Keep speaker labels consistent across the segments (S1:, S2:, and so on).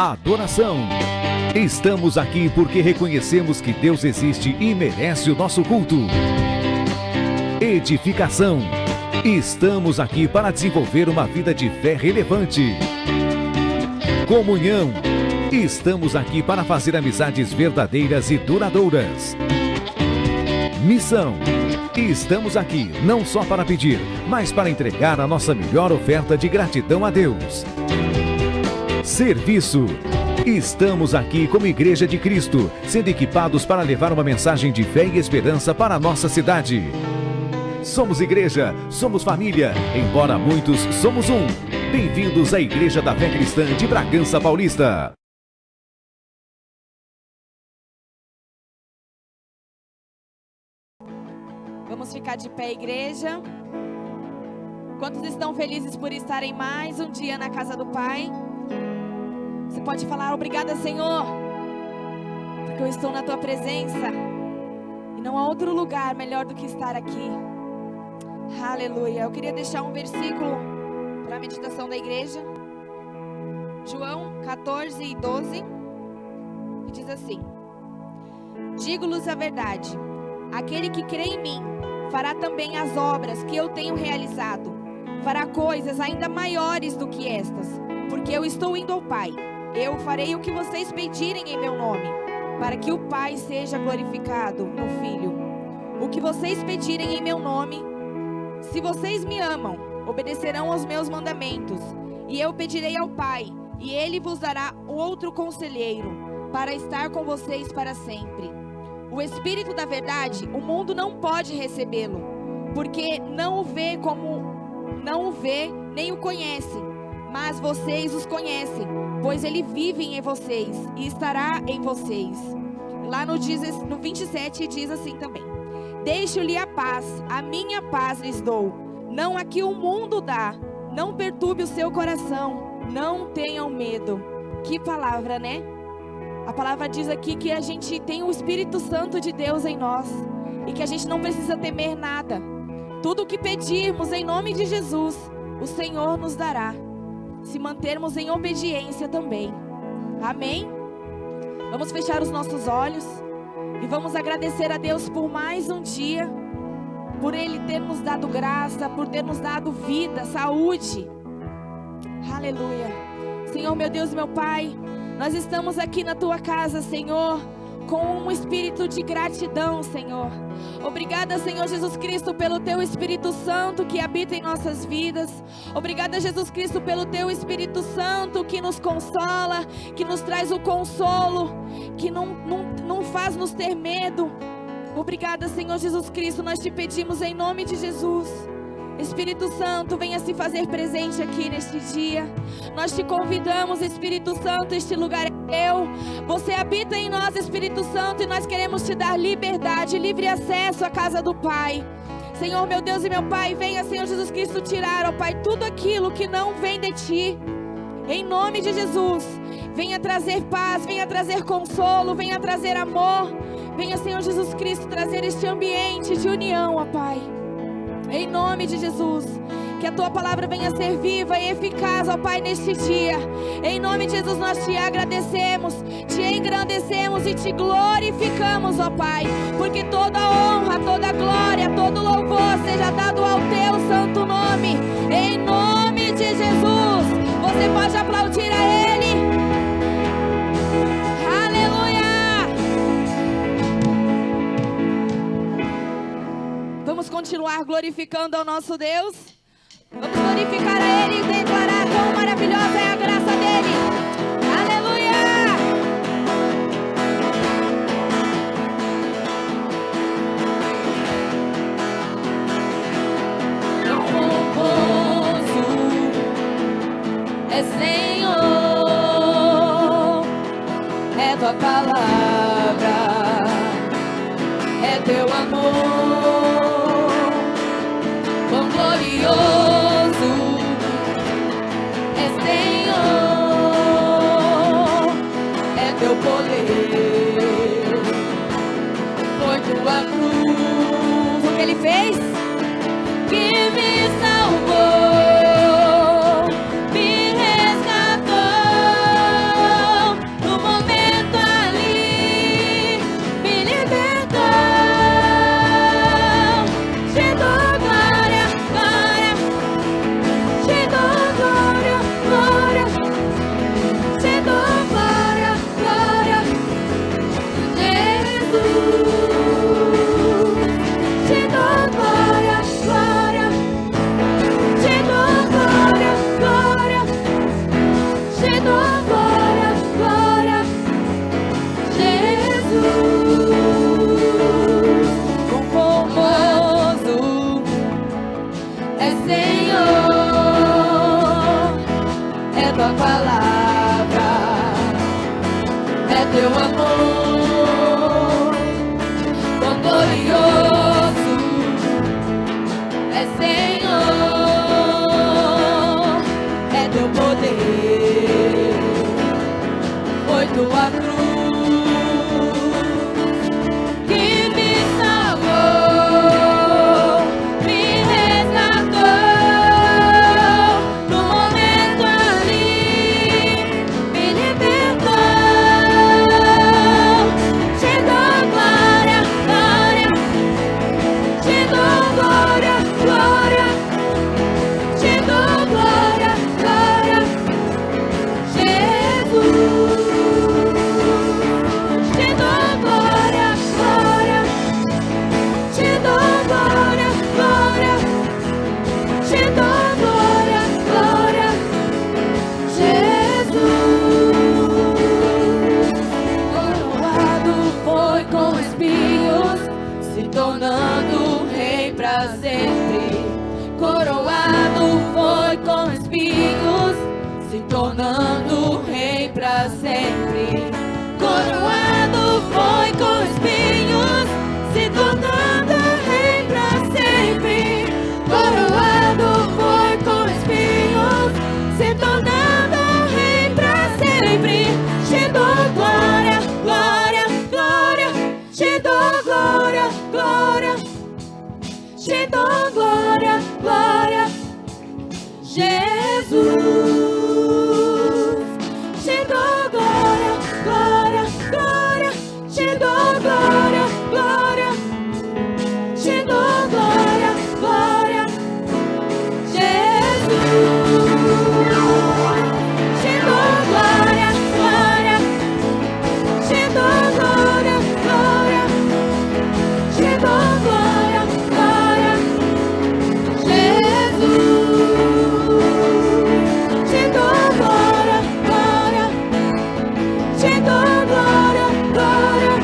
S1: adoração. Estamos aqui porque reconhecemos que Deus existe e merece o nosso culto. Edificação. Estamos aqui para desenvolver uma vida de fé relevante. Comunhão. Estamos aqui para fazer amizades verdadeiras e duradouras. Missão. Estamos aqui não só para pedir, mas para entregar a nossa melhor oferta de gratidão a Deus. Serviço. Estamos aqui como Igreja de Cristo, sendo equipados para levar uma mensagem de fé e esperança para a nossa cidade. Somos igreja, somos família, embora muitos somos um. Bem-vindos à Igreja da Fé Cristã de Bragança Paulista.
S2: Vamos ficar de pé, igreja. Quantos estão felizes por estarem mais um dia na casa do Pai? Você pode falar: obrigada, Senhor, porque eu estou na Tua presença e não há outro lugar melhor do que estar aqui. Aleluia. Eu queria deixar um versículo para a meditação da igreja. João 14:12, que diz assim: digo-lhes a verdade, aquele que crê em mim fará também as obras que eu tenho realizado, fará coisas ainda maiores do que estas, porque eu estou indo ao Pai. Eu farei o que vocês pedirem em meu nome, para que o Pai seja glorificado no Filho. O que vocês pedirem em meu nome, se vocês me amam, obedecerão aos meus mandamentos. E eu pedirei ao Pai, e Ele vos dará outro conselheiro, para estar com vocês para sempre. O Espírito da verdade, o mundo não pode recebê-lo, porque não o vê nem o conhece, mas vocês os conhecem, pois ele vive em vocês e estará em vocês. Lá no 27 diz assim também: deixo-lhe a paz, a minha paz lhes dou, não a que o mundo dá, não perturbe o seu coração, não tenham medo. Que palavra, né? A palavra diz aqui que a gente tem o Espírito Santo de Deus em nós e que a gente não precisa temer nada. Tudo o que pedirmos em nome de Jesus, o Senhor nos dará, se mantermos em obediência também. Amém? Vamos fechar os nossos olhos e vamos agradecer a Deus por mais um dia, por Ele ter nos dado graça, por ter nos dado vida, saúde. Aleluia. Senhor, meu Deus, meu Pai, nós estamos aqui na Tua casa, Senhor, com um espírito de gratidão, Senhor. Obrigada, Senhor Jesus Cristo, pelo Teu Espírito Santo que habita em nossas vidas. Obrigada, Jesus Cristo, pelo Teu Espírito Santo que nos consola, que nos traz o consolo, que não faz nos ter medo. Obrigada, Senhor Jesus Cristo, nós Te pedimos em nome de Jesus. Espírito Santo, venha se fazer presente aqui neste dia. Nós Te convidamos, Espírito Santo, este lugar é Teu. Você habita em nós, Espírito Santo, e nós queremos Te dar liberdade, livre acesso à casa do Pai. Senhor, meu Deus e meu Pai, venha, Senhor Jesus Cristo, tirar, ó Pai, tudo aquilo que não vem de Ti. Em nome de Jesus, venha trazer paz, venha trazer consolo, venha trazer amor. Venha, Senhor Jesus Cristo, trazer este ambiente de união, ó Pai. Em nome de Jesus, que a Tua palavra venha ser viva e eficaz, ó Pai, neste dia. Em nome de Jesus nós Te agradecemos, Te engrandecemos e Te glorificamos, ó Pai, porque toda honra, toda glória, todo louvor seja dado ao Teu santo nome. Em nome de Jesus, você pode aplaudir a Ele. Vamos continuar glorificando ao nosso Deus. Vamos glorificar a Ele e declarar quão maravilhosa é a graça dEle. Aleluia! Teu povo é Senhor, é Tua palavra, é Teu amor. Quão glorioso é Senhor, é Teu poder, foi Tua cruz, o que Ele fez, que me salvou, me resgatou.
S3: teu amor, quão glorioso é Senhor, é teu poder, foi tua cruz que me salvou, me resgatou, no momento ali me libertou, te dou glória, glória, te dou glória, glória, te dou glória, glória, Jesus, te dou glória, glória, te dou glória, glória, te dou glória, glória, Jesus. Coroado foi com espinhos, se tornando rei pra sempre. Coroado foi com espinhos, se tornando rei pra sempre. Coroado foi com espinhos, se tornando rei pra sempre. Coroado foi com espinhos, se tornando rei pra sempre. Te dou glória, glória, glória, te dou glória, glória, te dou glória, glória, Jesus, te dou glória, glória, glória, te dou glória, glória, te dou glória, glória, Jesus, te dou glória, glória, te dou glória, glória, te dou glória, glória, Jesus, te dou glória, glória, te dou glória, glória,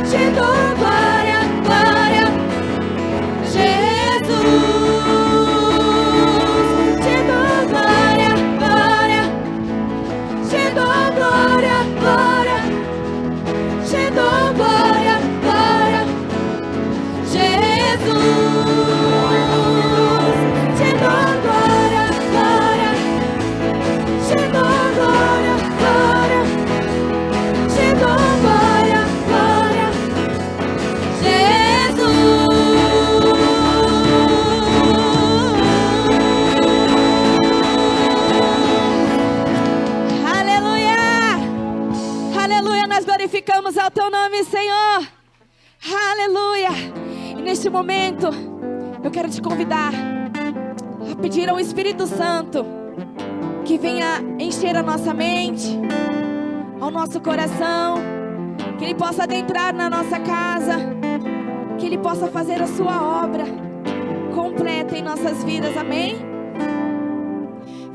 S3: te dou glória, glória, Jesus, te dou glória, glória, te dou glória, glória, te dou glória, glória, Jesus, te dou glória, glória, te dou glória, glória, te dou glória, glória, Jesus.
S2: Aleluia! Aleluia, nós glorificamos ao teu nome, Senhor. Aleluia! E neste momento, eu quero te convidar a pedir ao Espírito Santo que venha encher a nossa mente, ao nosso coração, que Ele possa adentrar na nossa casa, que Ele possa fazer a sua obra completa em nossas vidas, amém?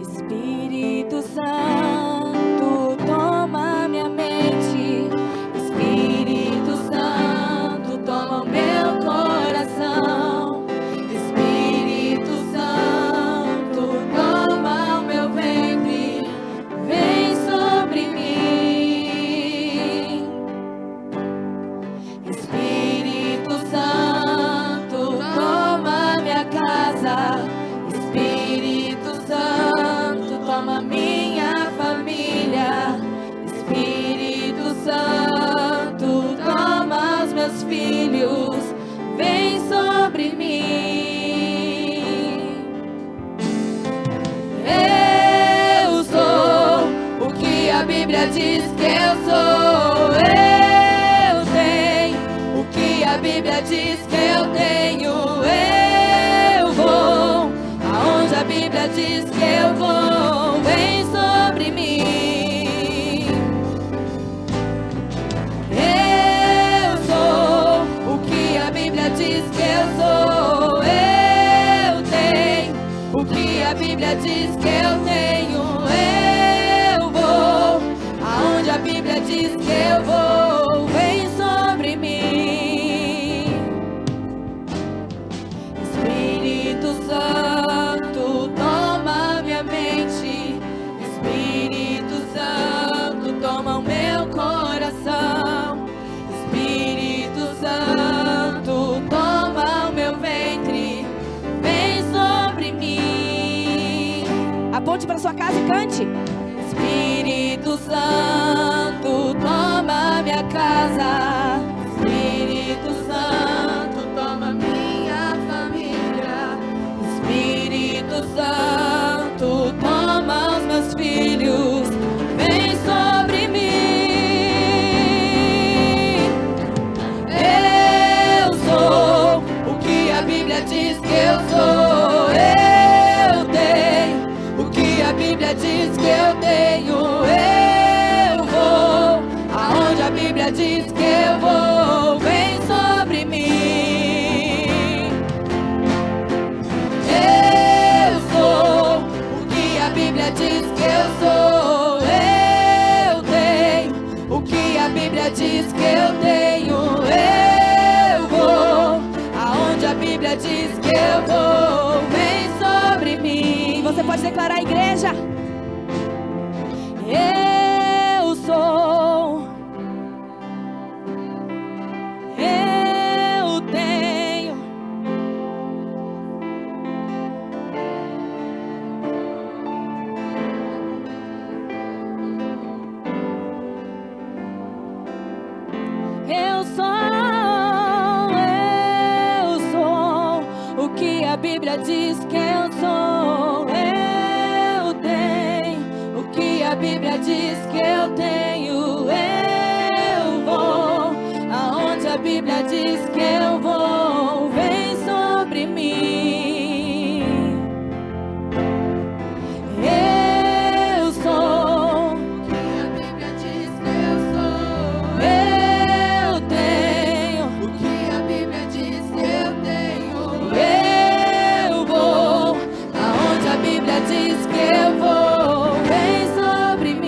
S2: Espírito Santo, toma minha mente. Espírito Santo, toma o meu coração. Espírito Santo, toma o meu ventre, vem sobre mim. Espírito Santo, toma minha casa. Espírito Santo, toma minha família. Espírito Santo, toma os meus filhos, vem sobre mim. Eu sou o que a Bíblia diz que eu sou. Eu tenho o que a Bíblia diz que eu tenho. Eu vou aonde a Bíblia diz que eu vou, vem sobre mim. Eu sou o que a Bíblia diz que eu sou. Eu tenho o que a Bíblia diz que eu tenho. Eu vou aonde a Bíblia diz que eu vou, vem sobre mim. Espírito Santo, toma minha mente. volte para sua casa e cante.
S3: Espírito Santo, toma minha casa. Espírito Santo, toma minha família. Espírito Santo, toma os meus filhos. Vem sobre mim. Eu sou o que a Bíblia diz que eu sou. Eu tenho o que a Bíblia diz que eu tenho. Eu vou aonde a Bíblia diz que eu vou. Vem sobre mim. Eu sou o que a Bíblia diz que eu sou. Eu tenho o que a Bíblia diz que eu tenho. Eu vou aonde a Bíblia diz que eu vou. Vem sobre mim.
S2: Você pode declarar, igreja.
S3: Eu sou. Eu tenho. Eu sou o que a Bíblia diz que eu sou. Eu tenho o que a Bíblia diz que eu tenho. Eu vou aonde a Bíblia diz que eu vou. Vem sobre mim. Eu sou o que a Bíblia diz que eu sou. Eu tenho o que a Bíblia diz que eu tenho. Eu vou aonde a Bíblia diz que eu vou. Vem sobre mim.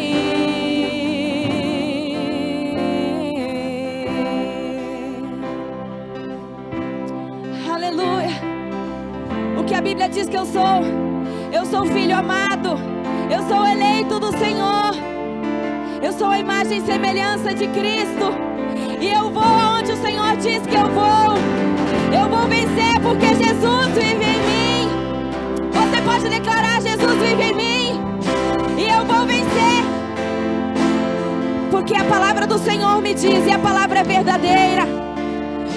S2: Aleluia. O que a Bíblia diz que eu sou. Eu sou filho amado. Eu sou eleito do Senhor. Eu sou a imagem e semelhança de Cristo. E eu vou aonde o Senhor diz que eu vou. Eu vou vencer porque Jesus vive em mim. Você pode declarar: Jesus vive em mim. E eu vou vencer. Porque a palavra do Senhor me diz, e a palavra é verdadeira.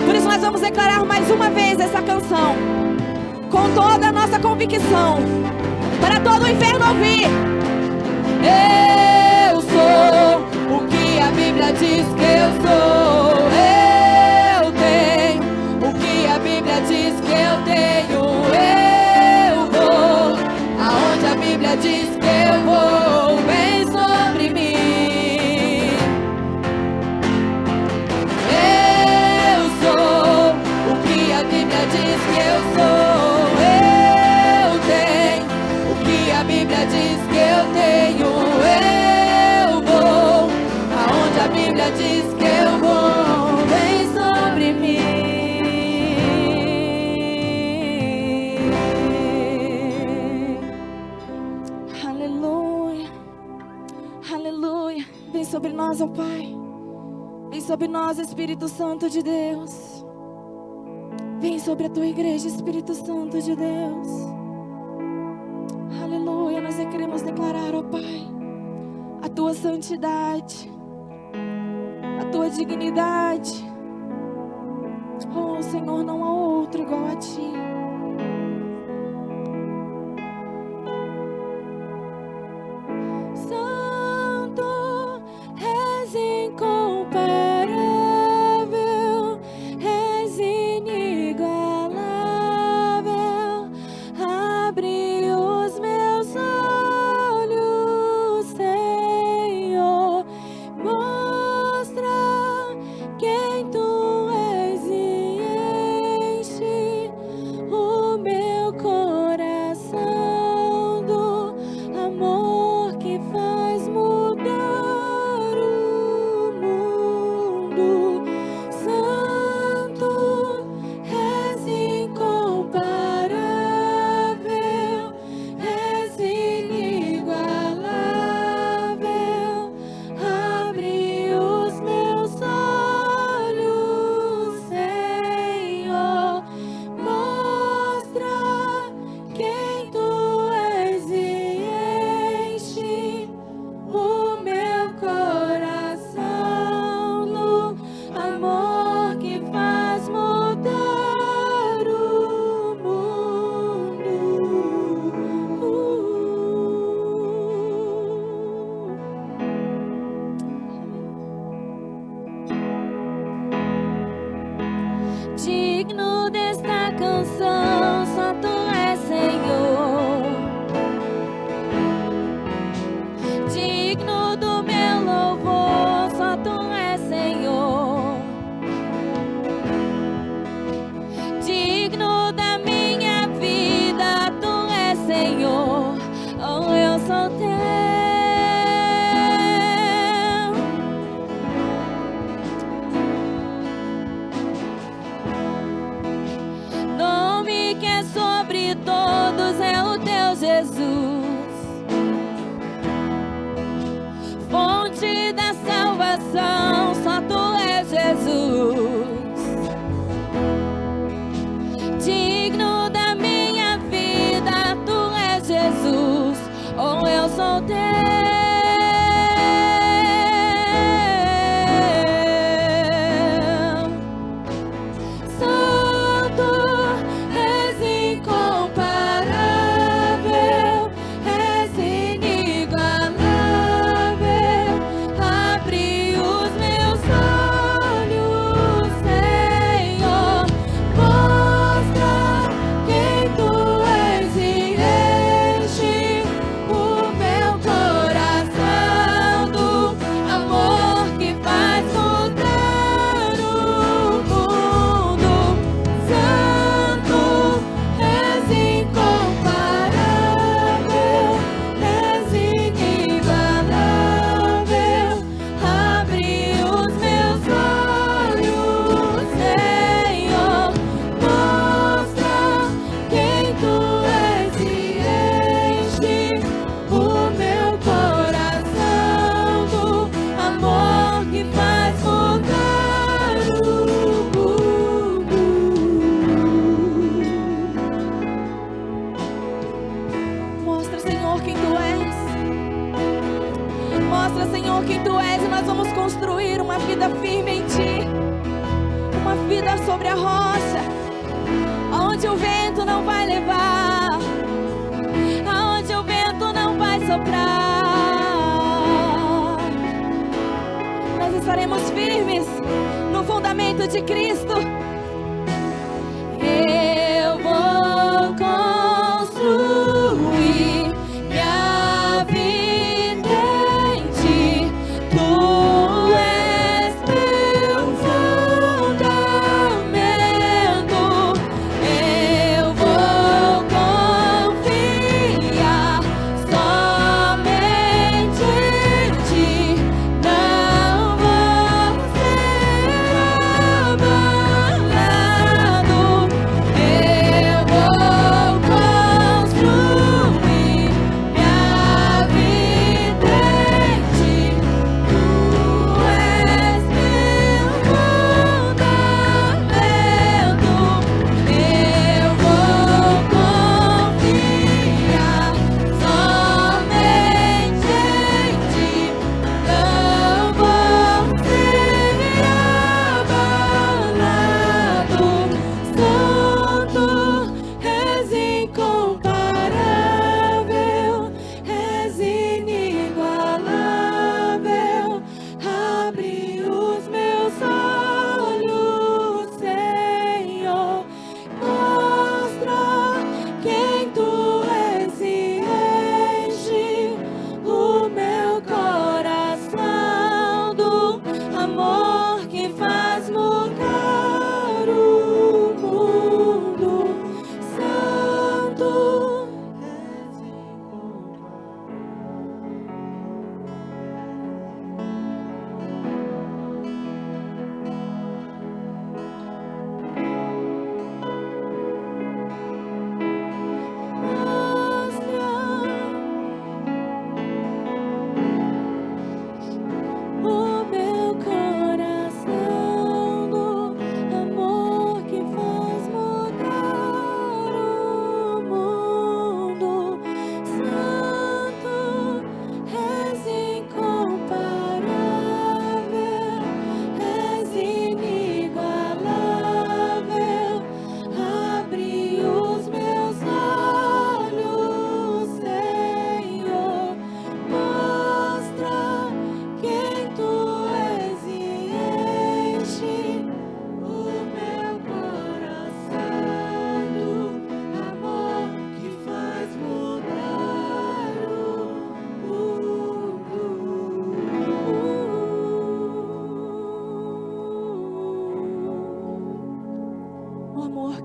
S2: Por isso nós vamos declarar mais uma vez essa canção, com toda a nossa convicção, para todo o inferno ouvir.
S3: Eu sou o que a Bíblia diz que eu sou. Eu tenho o que a Bíblia diz que eu tenho. Eu vou aonde a Bíblia diz que eu vou. Vem sobre mim. Eu sou o que a Bíblia diz que eu sou. Eu tenho o que a Bíblia diz que eu tenho. Eu vou aonde a Bíblia diz que eu vou. Vem sobre mim.
S2: Aleluia. Aleluia. Vem sobre nós, ó Pai. Vem sobre nós, Espírito Santo de Deus. Vem sobre a tua igreja, Espírito Santo de Deus. Aleluia. Nós queremos declarar, ó Pai, a tua santidade, a tua dignidade. Oh Senhor, não há outro igual a ti.
S3: Santo, és incomparável, és inigualável. Abre os meus olhos, Senhor, mostra quem tu és e enche salvação, só tu és Senhor. Digno do meu louvor, só tu és Senhor. Digno da minha vida, tu és Senhor. Oh, eu sou teu. Nome que é sobre todos é o teu Jesus. Fonte da salvação, só tu és Jesus. Digno da minha vida, tu és Jesus. Oh, eu sou teu. Santo, és incomparável, és inigualável. Abre os meus olhos, Senhor. Mostra quem tu és e enche o meu coração do amor que faz mudar o mundo. Santo, és incomparável, és inigualável. Abre os meus olhos, Senhor. Mostra quem tu és e enche o meu coração do amor que faz mudar o mundo. Mostra, Senhor, quem tu és. Mostra, Senhor, quem tu és, e nós vamos construir uma vida firme em ti. Uma vida sobre a rocha, aonde o vento não vai levar, aonde o vento não vai soprar. Nós estaremos firmes no fundamento de Cristo. Eu vou construir minha vida em ti. Tu és meu fundamento. Eu vou confiar somente em ti. Não vou ser abalado.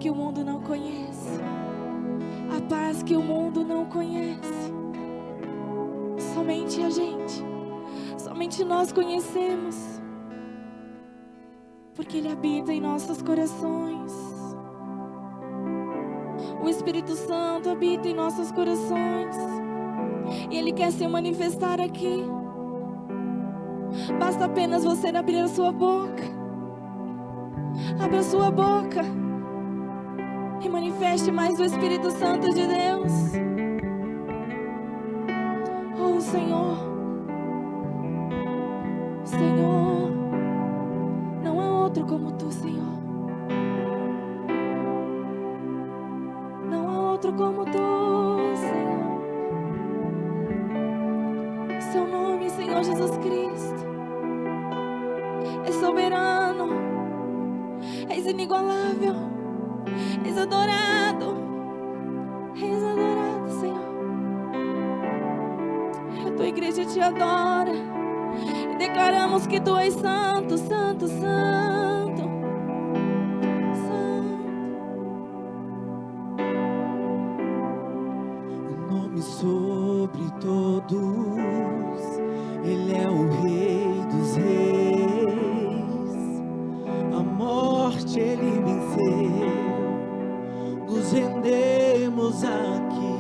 S3: que o mundo não conhece. A paz que o mundo não conhece. Somente a gente. Somente nós conhecemos. Porque Ele habita em nossos corações. O Espírito Santo habita em nossos corações. E Ele quer se manifestar aqui. Basta apenas você abrir a sua boca. Abra a sua boca. E manifeste mais o Espírito Santo de Deus. Oh Senhor. Senhor. Não há outro como Tu, Senhor. Não há outro como Tu, Senhor. Seu nome, Senhor Jesus Cristo, é soberano, és inigualável, és adorado, Senhor. A Tua igreja Te adora e declaramos que Tu és santo, santo, santo, santo.
S4: O nome sobre todos, Ele é o Rei dos Reis. A morte Ele venceu. Nos rendemos aqui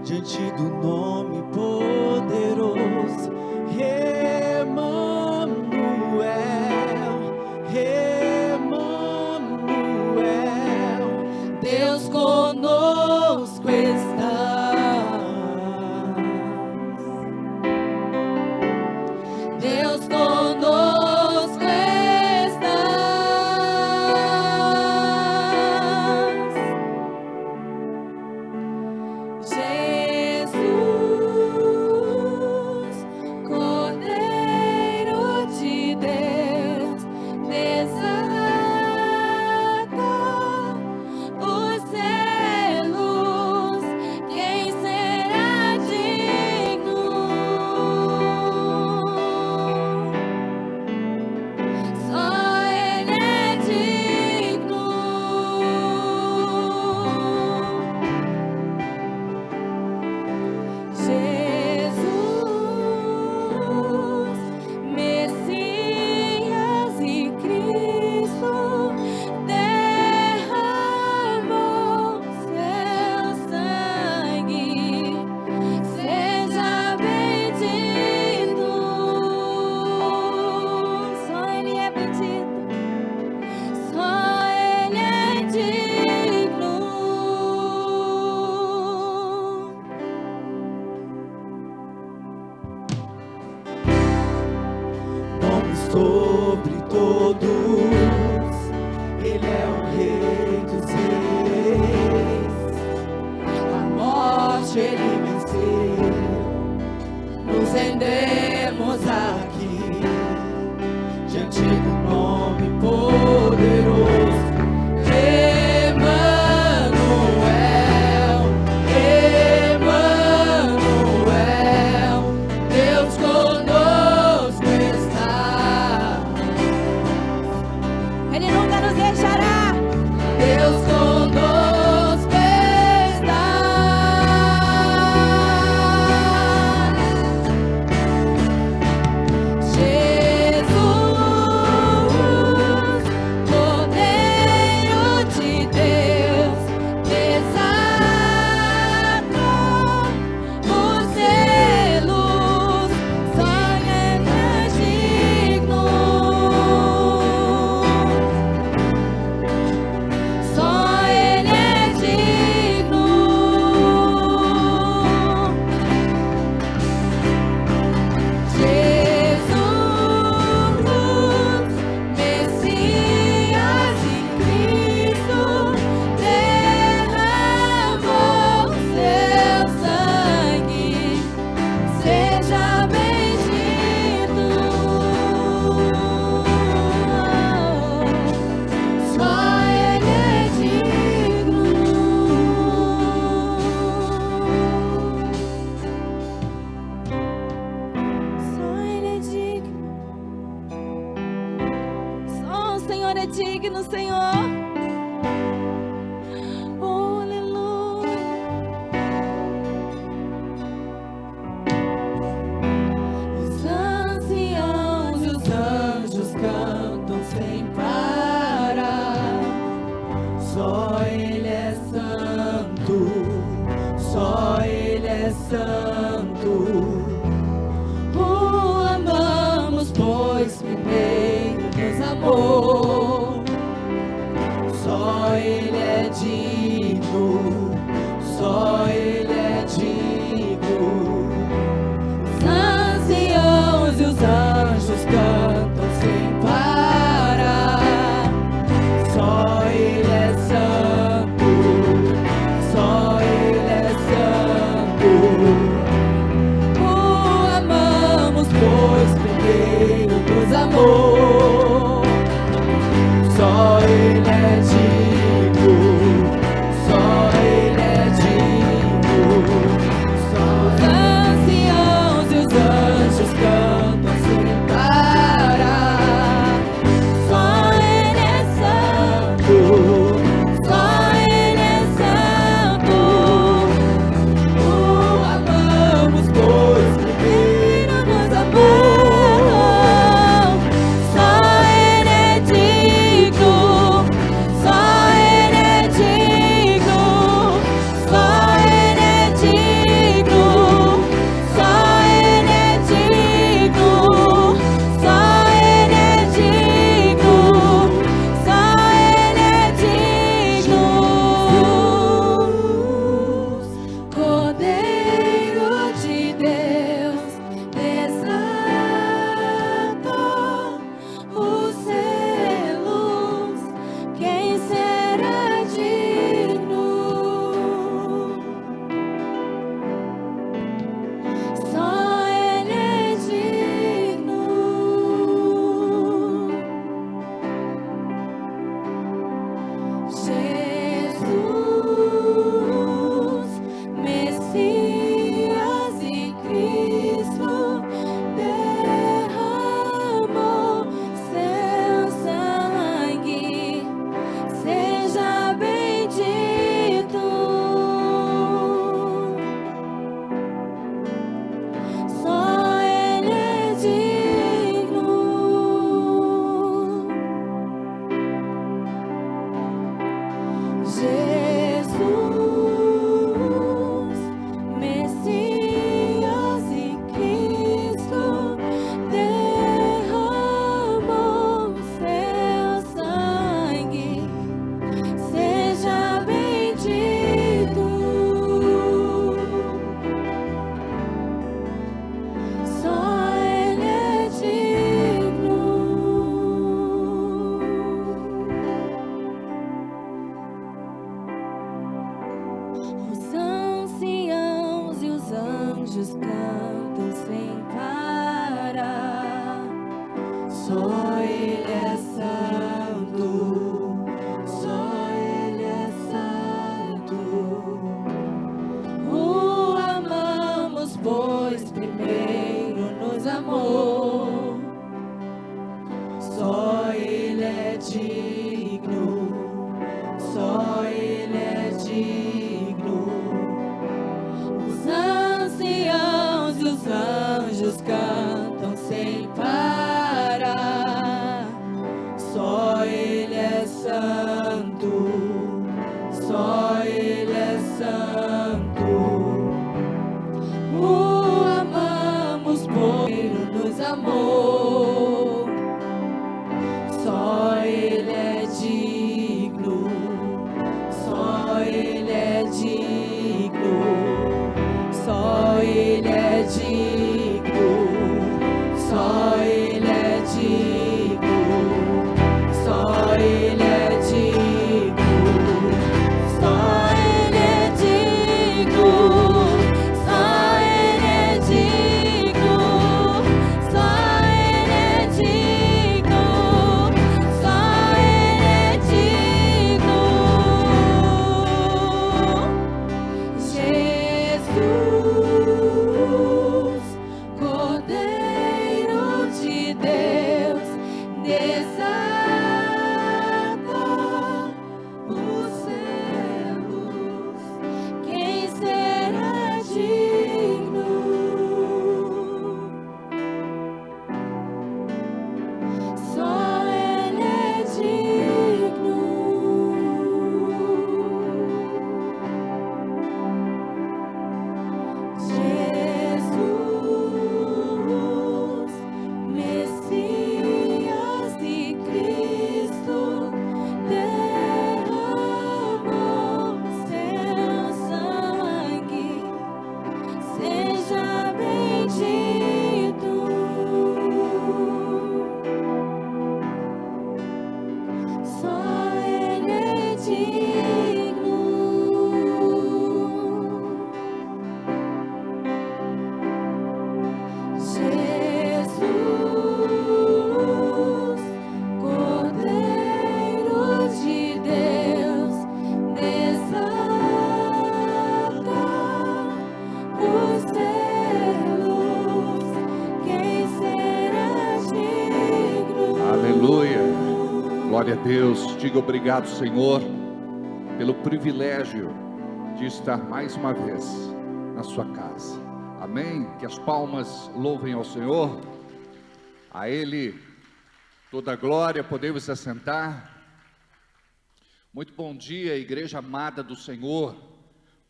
S4: diante do nome poderoso. Emmanuel, Emmanuel, Deus conosco está. Deus conosco está. Jesus, Cordeiro de Deus, desata os selos. Quem será digno? Só Ele é digno. Jesus, Messias e Cristo, derramou seu sangue. Seja bendito. Só Ele é bendito. Só Ele é digno. Nome sobre todos, Ele é o Rei dos Reis. A morte Ele venceu. Nos rendemos aqui diante do nome poderoso. Emmanuel, Emmanuel, Deus conosco está.
S2: Ele nunca nos deixará.
S3: Deus conosco está. Jesus, Cordeiro de Deus, desata os selos. Só Ele é digno. Só Ele é digno. Jesus, Messias e Cristo, derramou seu sangue. Seja bendito. Só Ele é digno. Só Ele é digno. Só o Senhor é digno, Senhor. santo. O amamos, pois primeiro nos amou. Só Ele é digno, só Ele é digno. Os anciãos e os anjos cantam sem parar. Só Ele é santo, só Ele é santo. O amamos, pois primeiro nos amou. Só Ele é digno, só Ele é digno. Só os anciãos e os anjos cantam sem parar. Só Ele é santo, só Ele é santo. O amamos, pois primeiro nos amou. Só Ele é digno, só Ele é digno, só Ele é digno, só Ele é digno, só Ele é digno, só Ele é digno. Cordeiro de Deus, desatou os selos, quem será digno? Só Ele é digno. Jesus, Messias e Cristo, derramou seu sangue, seja bendito. Só Ele é digno. Jesus, Messias e Cristo, derramou seu sangue, seja bendito. Só Ele é digno. Os anciãos e os anjos cantam sem parar. Só Ele é santo, só Ele é santo. O amamos, pois primeiro nos amou. Só Ele é digno, só Ele é digno. Os anciãos e os anjos cantam sem parar.
S5: Glória a Deus. Diga obrigado, Senhor, pelo privilégio de estar mais uma vez na sua casa. Amém? Que as palmas louvem ao Senhor. A Ele toda a glória. Podemos assentar. Muito bom dia, igreja amada do Senhor,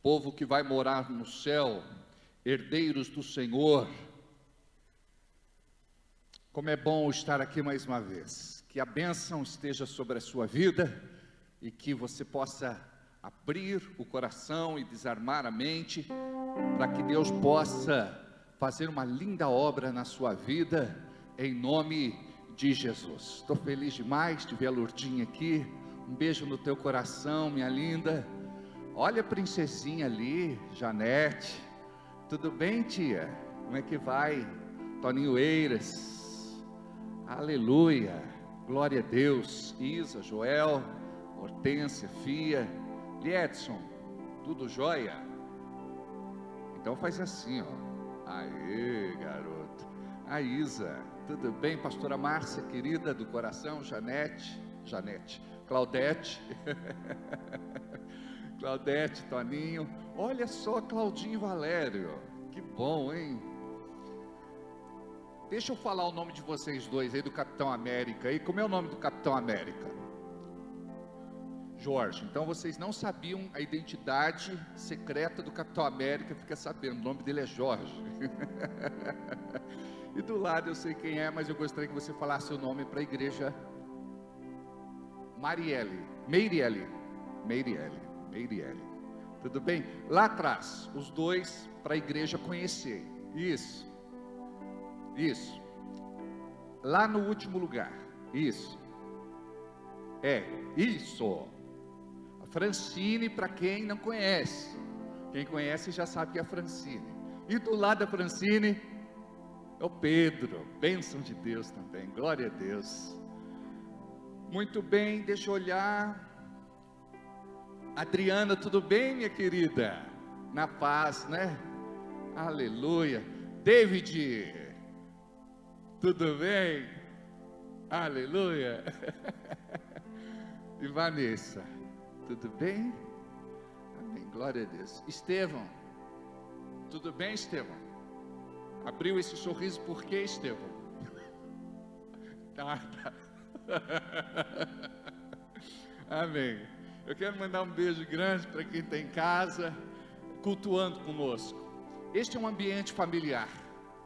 S5: povo que vai morar no céu, herdeiros do Senhor. Como é bom estar aqui mais uma vez. Que a bênção esteja sobre a sua vida e que você possa abrir o coração e desarmar a mente para que Deus possa fazer uma linda obra na sua vida, em nome de Jesus. Estou feliz demais de ver a Lourdinha aqui. Um beijo no teu coração, minha linda. Olha a princesinha ali, Janete. Tudo bem, tia? Como é que vai? Toninho Eiras. Aleluia. Glória a Deus. Isa, Joel, Hortência, Fia, Liedson. Tudo jóia? Então faz assim, ó. Aê, garoto. A Isa. Tudo bem, pastora Márcia, querida do coração, Janete, Claudete, Claudete, Toninho, olha só, Claudinho e Valério, que bom, hein? Deixa eu falar o nome de vocês dois aí, do Capitão América, e como é o nome do Capitão América? Jorge. Então vocês não sabiam a identidade secreta do Capitão América, fica sabendo, o nome dele é Jorge. E do lado eu sei quem é, mas eu gostaria que você falasse o nome para a igreja. Meiriele. Tudo bem? Lá atrás, os dois para a igreja conhecer. Isso. Lá no último lugar. Isso. A Francine, para quem não conhece. Quem conhece já sabe que é a Francine. E do lado da Francine é o Pedro, bênção de Deus também, glória a Deus. Muito bem, deixa eu olhar. Adriana, tudo bem, minha querida? Na paz, né? Aleluia. David, tudo bem? Aleluia. E Vanessa, tudo bem? Amém, glória a Deus. Estevão, tudo bem, Estevão? Abriu esse sorriso por quê, Estevão? Tá. Amém. Eu quero mandar um beijo grande para quem está em casa, cultuando conosco. Este é um ambiente familiar.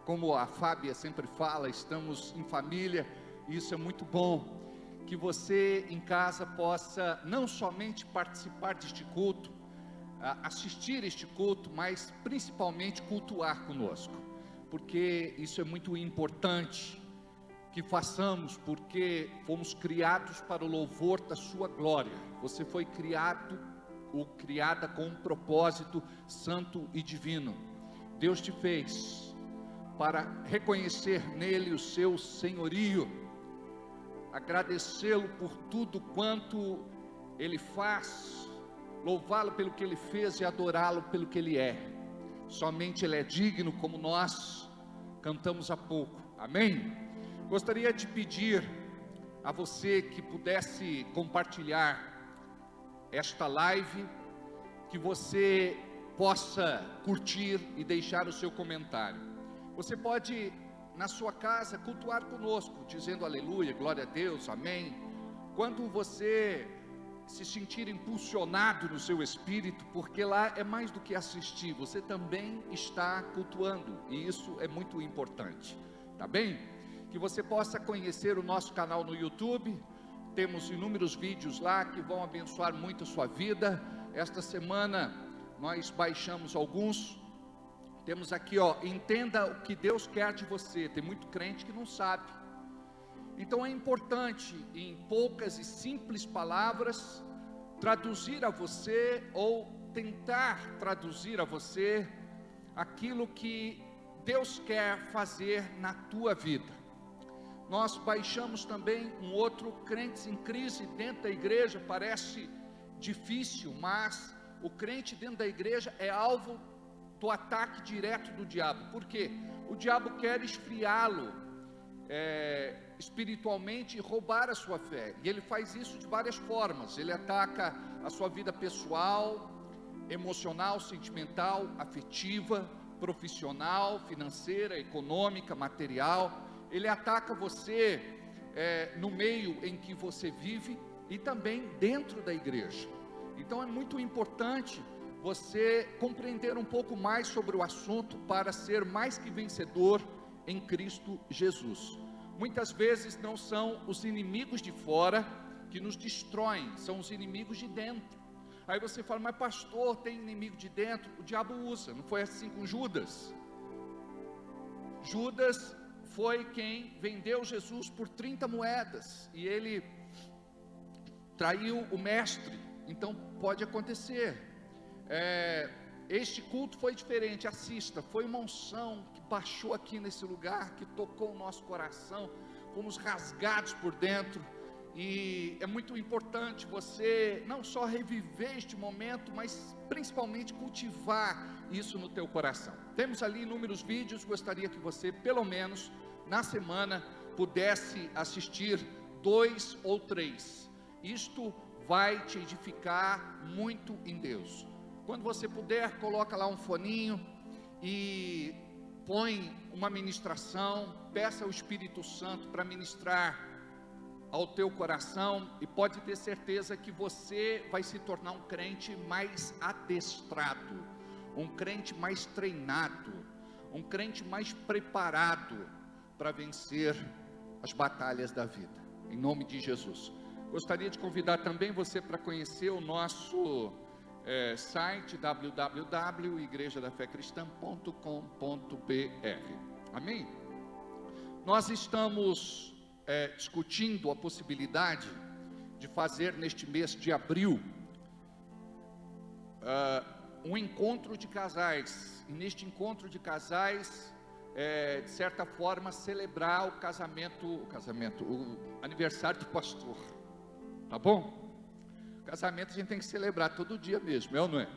S5: Como a Fábia sempre fala, estamos em família, e isso é muito bom. Que você em casa possa não somente participar deste culto, assistir este culto, mas principalmente cultuar conosco. Porque isso é muito importante que façamos, porque fomos criados para o louvor da sua glória. Você foi criado ou criada com um propósito santo e divino. Deus te fez para reconhecer nele o seu senhorio, agradecê-lo por tudo quanto ele faz, louvá-lo pelo que ele fez e adorá-lo pelo que ele é. Somente ele é digno, como nós cantamos há pouco, amém? Gostaria de pedir a você que pudesse compartilhar esta live, que você possa curtir e deixar o seu comentário. Você pode, na sua casa, cultuar conosco, dizendo aleluia, glória a Deus, amém. Quando você se sentir impulsionado no seu espírito, porque lá é mais do que assistir, você também está cultuando, e isso é muito importante, tá bem? Que você possa conhecer o nosso canal no YouTube. Temos inúmeros vídeos lá que vão abençoar muito a sua vida. Esta semana nós baixamos alguns. Temos aqui, ó, entenda o que Deus quer de você. Tem muito crente que não sabe. Então é importante, em poucas e simples palavras, traduzir a você, ou tentar traduzir a você, aquilo que Deus quer fazer na tua vida. Nós baixamos também um outro, Crentes em Crise dentro da igreja. Parece difícil, mas o crente dentro da igreja é alvo do ataque direto do diabo. Por quê? O diabo quer esfriá-lo, espiritualmente e roubar a sua fé. E ele faz isso de várias formas. Ele ataca a sua vida pessoal, emocional, sentimental, afetiva, profissional, financeira, econômica, material. Ele ataca você no meio em que você vive e também dentro da igreja. Então é muito importante você compreender um pouco mais sobre o assunto para ser mais que vencedor em Cristo Jesus. Muitas vezes não são os inimigos de fora que nos destroem, são os inimigos de dentro. Aí você fala, mas pastor, tem inimigo de dentro? O diabo usa, não foi assim com Judas? Judas foi quem vendeu Jesus por 30 moedas, e ele traiu o mestre. Então pode acontecer. Este culto foi diferente, assista, foi uma unção que baixou aqui nesse lugar, que tocou o nosso coração, fomos rasgados por dentro, e é muito importante você não só reviver este momento, mas principalmente cultivar isso no teu coração. Temos ali inúmeros vídeos, gostaria que você, pelo menos, na semana, pudesse assistir 2 ou 3, isto vai te edificar muito em Deus. Quando você puder, coloca lá um foninho e põe uma ministração, peça ao Espírito Santo para ministrar ao teu coração, e pode ter certeza que você vai se tornar um crente mais adestrado, um crente mais treinado, um crente mais preparado para vencer as batalhas da vida, em nome de Jesus. Gostaria de convidar também você para conhecer o nosso site www.igrejadafecristã.com.br. Amém? Nós estamos discutindo a possibilidade de fazer neste mês de abril um encontro de casais, e neste encontro de casais, de certa forma, celebrar o aniversário do pastor, tá bom? Casamento a gente tem que celebrar todo dia mesmo, é ou não é?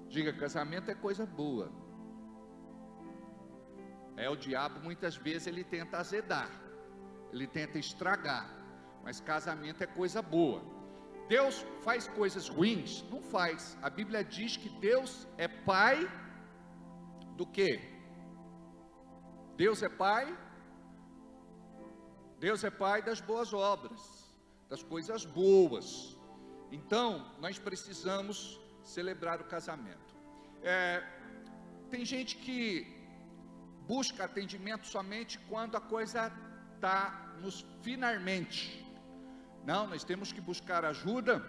S5: Diga, casamento é coisa boa. O diabo muitas vezes ele tenta azedar, ele tenta estragar, mas casamento é coisa boa. Deus faz coisas ruins? Não faz. A Bíblia diz que Deus é pai do quê? Deus é pai das boas obras, das coisas boas. Então nós precisamos celebrar o casamento. Tem gente que busca atendimento somente quando a coisa está nos finalmente. Não, nós temos que buscar ajuda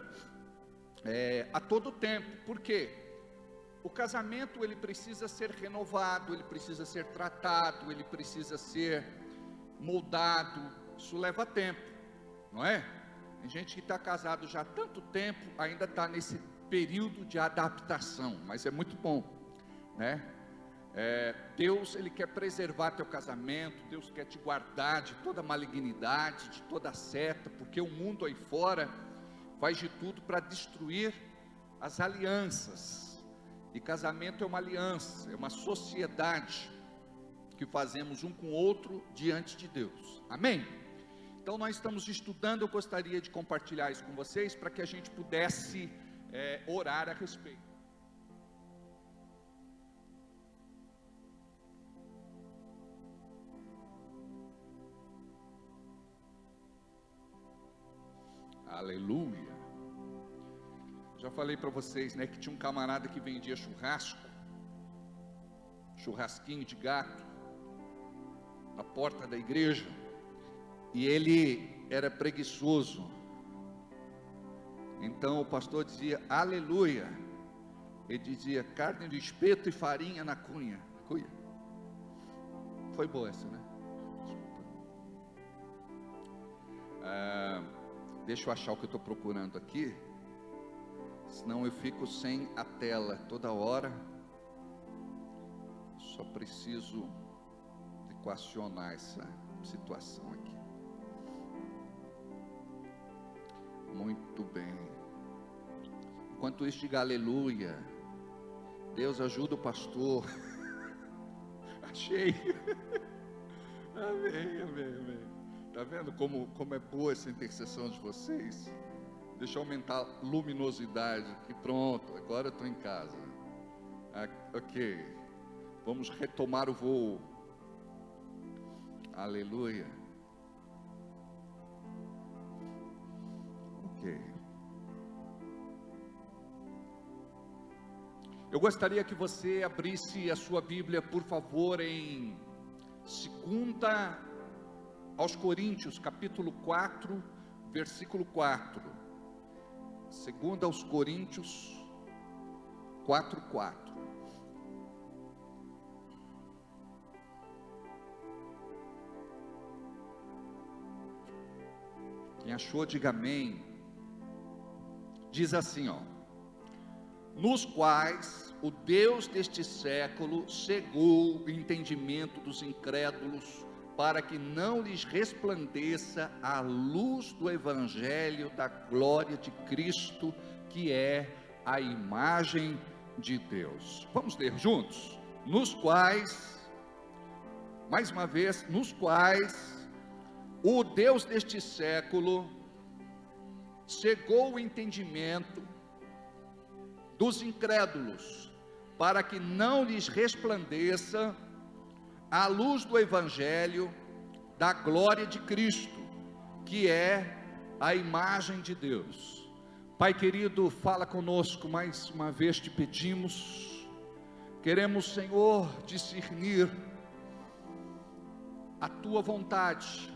S5: a todo tempo. Por quê? O casamento ele precisa ser renovado, ele precisa ser tratado, ele precisa ser moldado. Isso leva tempo, não é? Tem gente que está casado já há tanto tempo, ainda está nesse período de adaptação, mas é muito bom, né? Deus ele quer preservar teu casamento, Deus quer te guardar de toda malignidade, de toda seta, porque o mundo aí fora faz de tudo para destruir as alianças, e casamento é uma aliança, é uma sociedade que fazemos um com o outro diante de Deus, amém? Então nós estamos estudando, eu gostaria de compartilhar isso com vocês, para que a gente pudesse orar a respeito. Aleluia. Já falei para vocês, né, que tinha um camarada que vendia churrasquinho de gato na porta da igreja, e ele era preguiçoso. Então o pastor dizia aleluia, ele dizia carne de espeto e farinha na cunha. Foi boa essa, né? Deixa eu achar o que eu estou procurando aqui, senão eu fico sem a tela toda hora. Só preciso equacionar essa situação aqui. Muito bem. Enquanto isso, diga aleluia. Deus ajuda o pastor. Achei. Amém, amém, amém. Tá vendo como é boa essa intercessão de vocês? Deixa eu aumentar a luminosidade aqui. Pronto, agora eu estou em casa. Ok, vamos retomar o voo. Aleluia. Ok. Eu gostaria que você abrisse a sua Bíblia, por favor, em 2 aos Coríntios, capítulo 4, versículo 4. 2 aos Coríntios 4, 4. Quem achou, diga amém. Diz assim, ó: nos quais o Deus deste século cegou o entendimento dos incrédulos, para que não lhes resplandeça a luz do evangelho da glória de Cristo, que é a imagem de Deus. Vamos ler juntos? Nos quais, mais uma vez, nos quais o Deus deste século cegou o entendimento dos incrédulos, para que não lhes resplandeça a luz do evangelho da glória de Cristo, que é a imagem de Deus. Pai querido, fala conosco mais uma vez, te pedimos. Queremos, Senhor, discernir a tua vontade.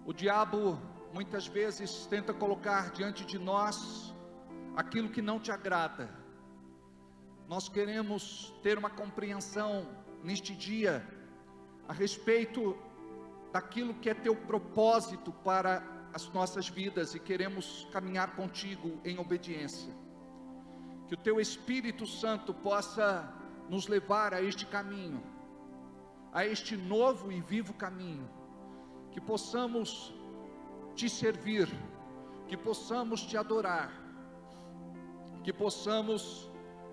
S5: O diabo muitas vezes tenta colocar diante de nós aquilo que não te agrada. Nós queremos ter uma compreensão neste dia a respeito daquilo que é teu propósito para as nossas vidas, e queremos caminhar contigo em obediência. Que o teu Espírito Santo possa nos levar a este caminho, a este novo e vivo caminho, que possamos te servir, que possamos te adorar, que possamos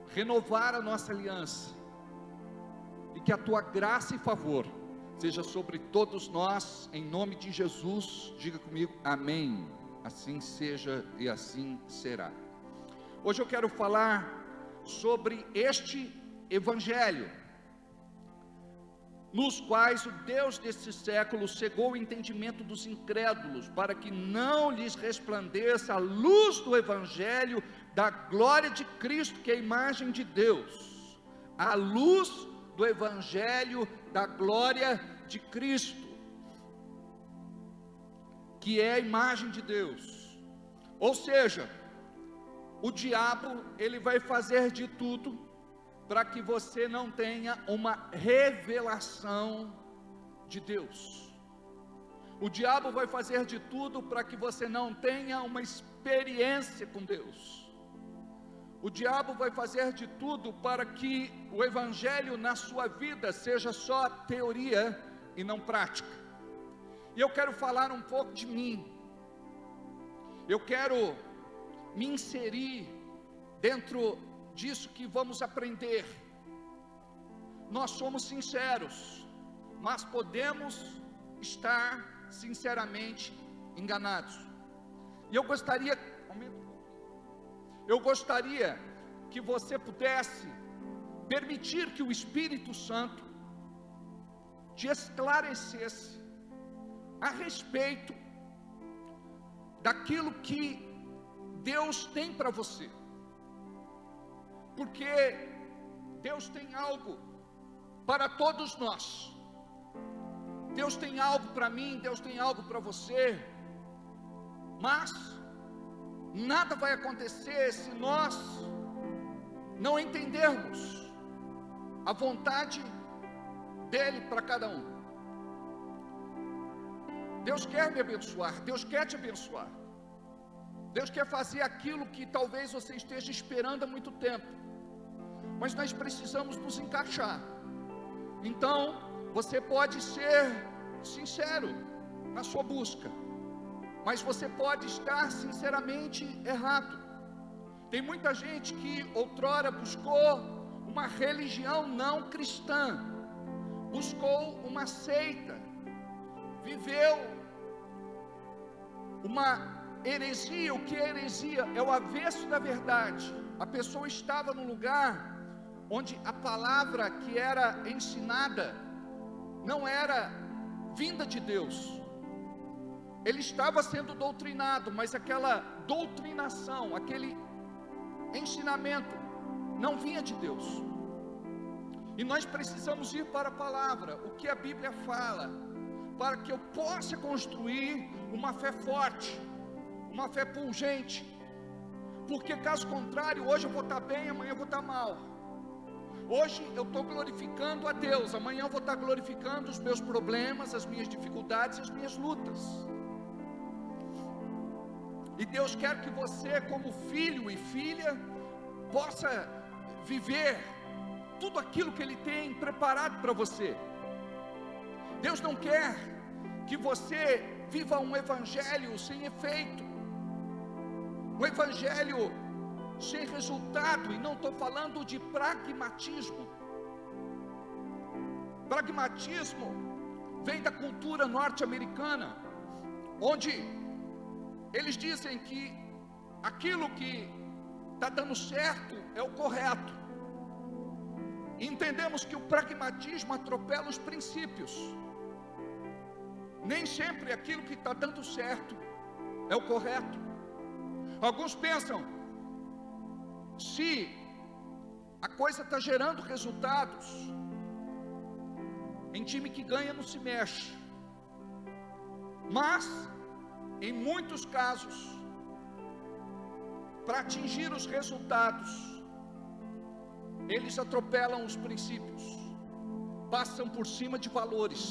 S5: renovar a nossa aliança, e que a tua graça e favor seja sobre todos nós, em nome de Jesus. Diga comigo, amém. Assim seja e assim será. Hoje eu quero falar sobre este evangelho, nos quais o Deus desse século cegou o entendimento dos incrédulos, para que não lhes resplandeça a luz do evangelho da glória de Cristo, que é a imagem de Deus. A luz do evangelho da glória de Cristo, que é a imagem de Deus. Ou seja, o diabo, ele vai fazer de tudo para que você não tenha uma revelação de Deus. O diabo vai fazer de tudo para que você não tenha uma experiência com Deus. O diabo vai fazer de tudo para que o evangelho na sua vida seja só teoria e não prática. E eu quero falar um pouco de mim. Eu quero me inserir dentro disso que vamos aprender. Nós somos sinceros, mas podemos estar sinceramente enganados. E eu gostaria que você pudesse permitir que o Espírito Santo te esclarecesse a respeito daquilo que Deus tem para você, porque Deus tem algo para todos nós. Deus tem algo para mim, Deus tem algo para você, mas nada vai acontecer se nós não entendermos a vontade dele para cada um. Deus quer me abençoar, Deus quer te abençoar, Deus quer fazer aquilo que talvez você esteja esperando há muito tempo, mas nós precisamos nos encaixar. Então, você pode ser sincero na sua busca, mas você pode estar sinceramente errado. Tem muita gente que outrora buscou uma religião não cristã, buscou uma seita, viveu uma heresia. O que é heresia? É o avesso da verdade. A pessoa estava num lugar onde a palavra que era ensinada não era vinda de Deus. Ele estava sendo doutrinado, mas aquela doutrinação, aquele ensinamento não vinha de Deus. E nós precisamos ir para a palavra, o que a Bíblia fala, para que eu possa construir uma fé forte, uma fé pungente. Porque caso contrário, hoje eu vou estar bem, amanhã eu vou estar mal. Hoje eu estou glorificando a Deus, amanhã eu vou estar glorificando os meus problemas, as minhas dificuldades, as minhas lutas. E Deus quer que você, como filho e filha, possa viver tudo aquilo que Ele tem preparado para você. Deus não quer que você viva um evangelho sem efeito, um evangelho sem resultado. E não estou falando de pragmatismo. Pragmatismo vem da cultura norte-americana, onde eles dizem que aquilo que está dando certo é o correto. Entendemos que o pragmatismo atropela os princípios. Nem sempre aquilo que está dando certo é o correto. Alguns pensam, se a coisa está gerando resultados, em time que ganha não se mexe. Mas, em muitos casos, para atingir os resultados, eles atropelam os princípios, passam por cima de valores.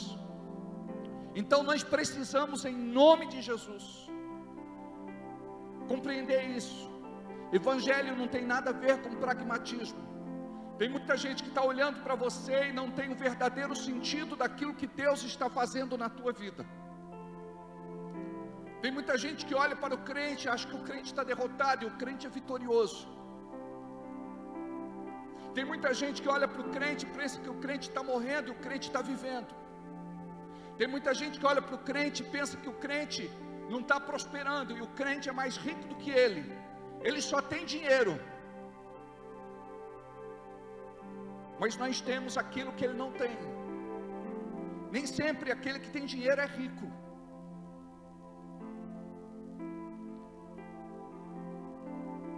S5: Então nós precisamos, em nome de Jesus, compreender isso. Evangelho não tem nada a ver com pragmatismo. Tem muita gente que está olhando para você e não tem o verdadeiro sentido daquilo que Deus está fazendo na tua vida. Tem muita gente que olha para o crente e acha que o crente está derrotado e o crente é vitorioso. Tem muita gente que olha para o crente e pensa que o crente está morrendo e o crente está vivendo. Tem muita gente que olha para o crente e pensa que o crente não está prosperando e o crente é mais rico do que ele. Ele só tem dinheiro. Mas nós temos aquilo que ele não tem. Nem sempre aquele que tem dinheiro é rico.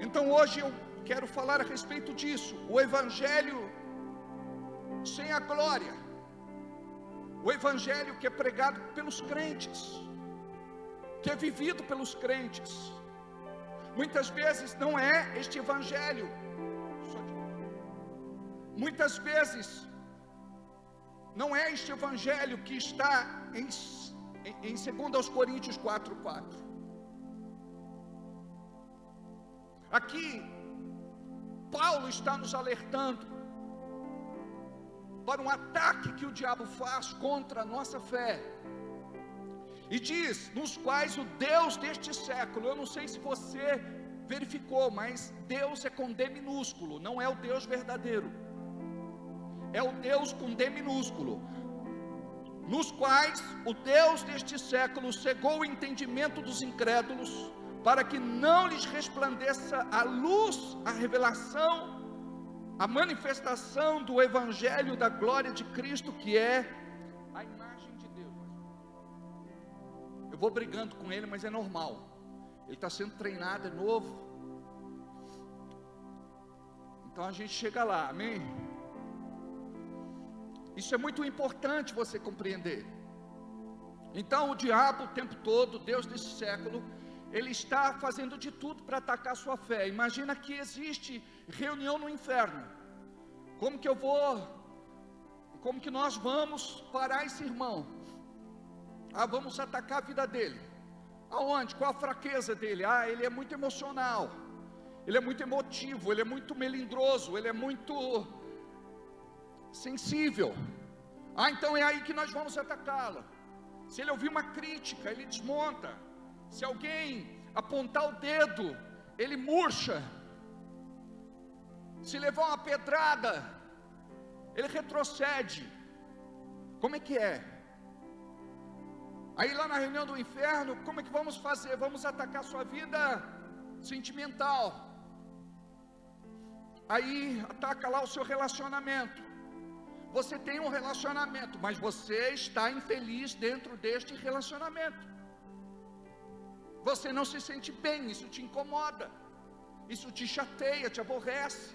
S5: Então hoje eu quero falar a respeito disso. O evangelho sem a glória, o evangelho que é pregado pelos crentes, que é vivido pelos crentes, muitas vezes não é este evangelho. Muitas vezes não é este evangelho que está em 2 Coríntios 4:4. Aqui Paulo está nos alertando para um ataque que o diabo faz contra a nossa fé. E diz, nos quais o Deus deste século, eu não sei se você verificou, mas Deus é com D minúsculo, não é o Deus verdadeiro. É o Deus com D minúsculo. Nos quais o Deus deste século cegou o entendimento dos incrédulos, para que não lhes resplandeça a luz, a revelação, a manifestação do evangelho da glória de Cristo, que é a imagem de Deus. Eu vou brigando com ele, mas é normal. Ele está sendo treinado, é novo. Então a gente chega lá, amém? Isso é muito importante você compreender. Então o diabo o tempo todo, Deus desse século, ele está fazendo de tudo para atacar a sua fé. Imagina que existe reunião no inferno. Como que nós vamos parar esse irmão? Vamos atacar a vida dele. Aonde? Qual a fraqueza dele? Ele é muito emocional, ele é muito emotivo, ele é muito melindroso, ele é muito sensível. Então é aí que nós vamos atacá-lo. Se ele ouvir uma crítica, ele desmonta. Se alguém apontar o dedo, ele murcha. Se levar uma pedrada, ele retrocede. Como é que é? Aí lá na reunião do inferno, como é que vamos fazer? Vamos atacar sua vida sentimental. Aí ataca lá o seu relacionamento. Você tem um relacionamento, mas você está infeliz dentro deste relacionamento. Você não se sente bem, isso te incomoda, isso te chateia, te aborrece.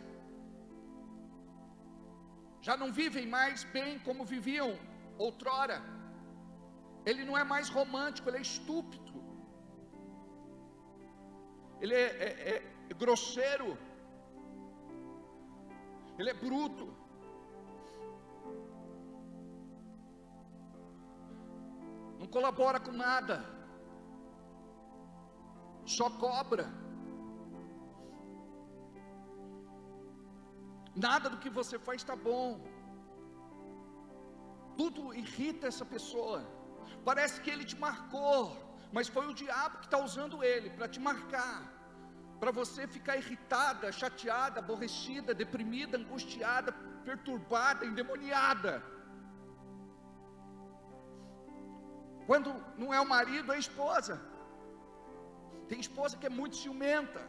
S5: Já não vivem mais bem como viviam outrora. Ele não é mais romântico, ele é estúpido. Ele é grosseiro. Ele é bruto. Não colabora com nada. Só cobra. Nada do que você faz está bom. Tudo irrita essa pessoa. Parece que ele te marcou, mas foi o diabo que está usando ele para te marcar, para você ficar irritada, chateada, aborrecida, deprimida, angustiada, perturbada, endemoniada. Quando não é o marido, é a esposa. Tem esposa que é muito ciumenta,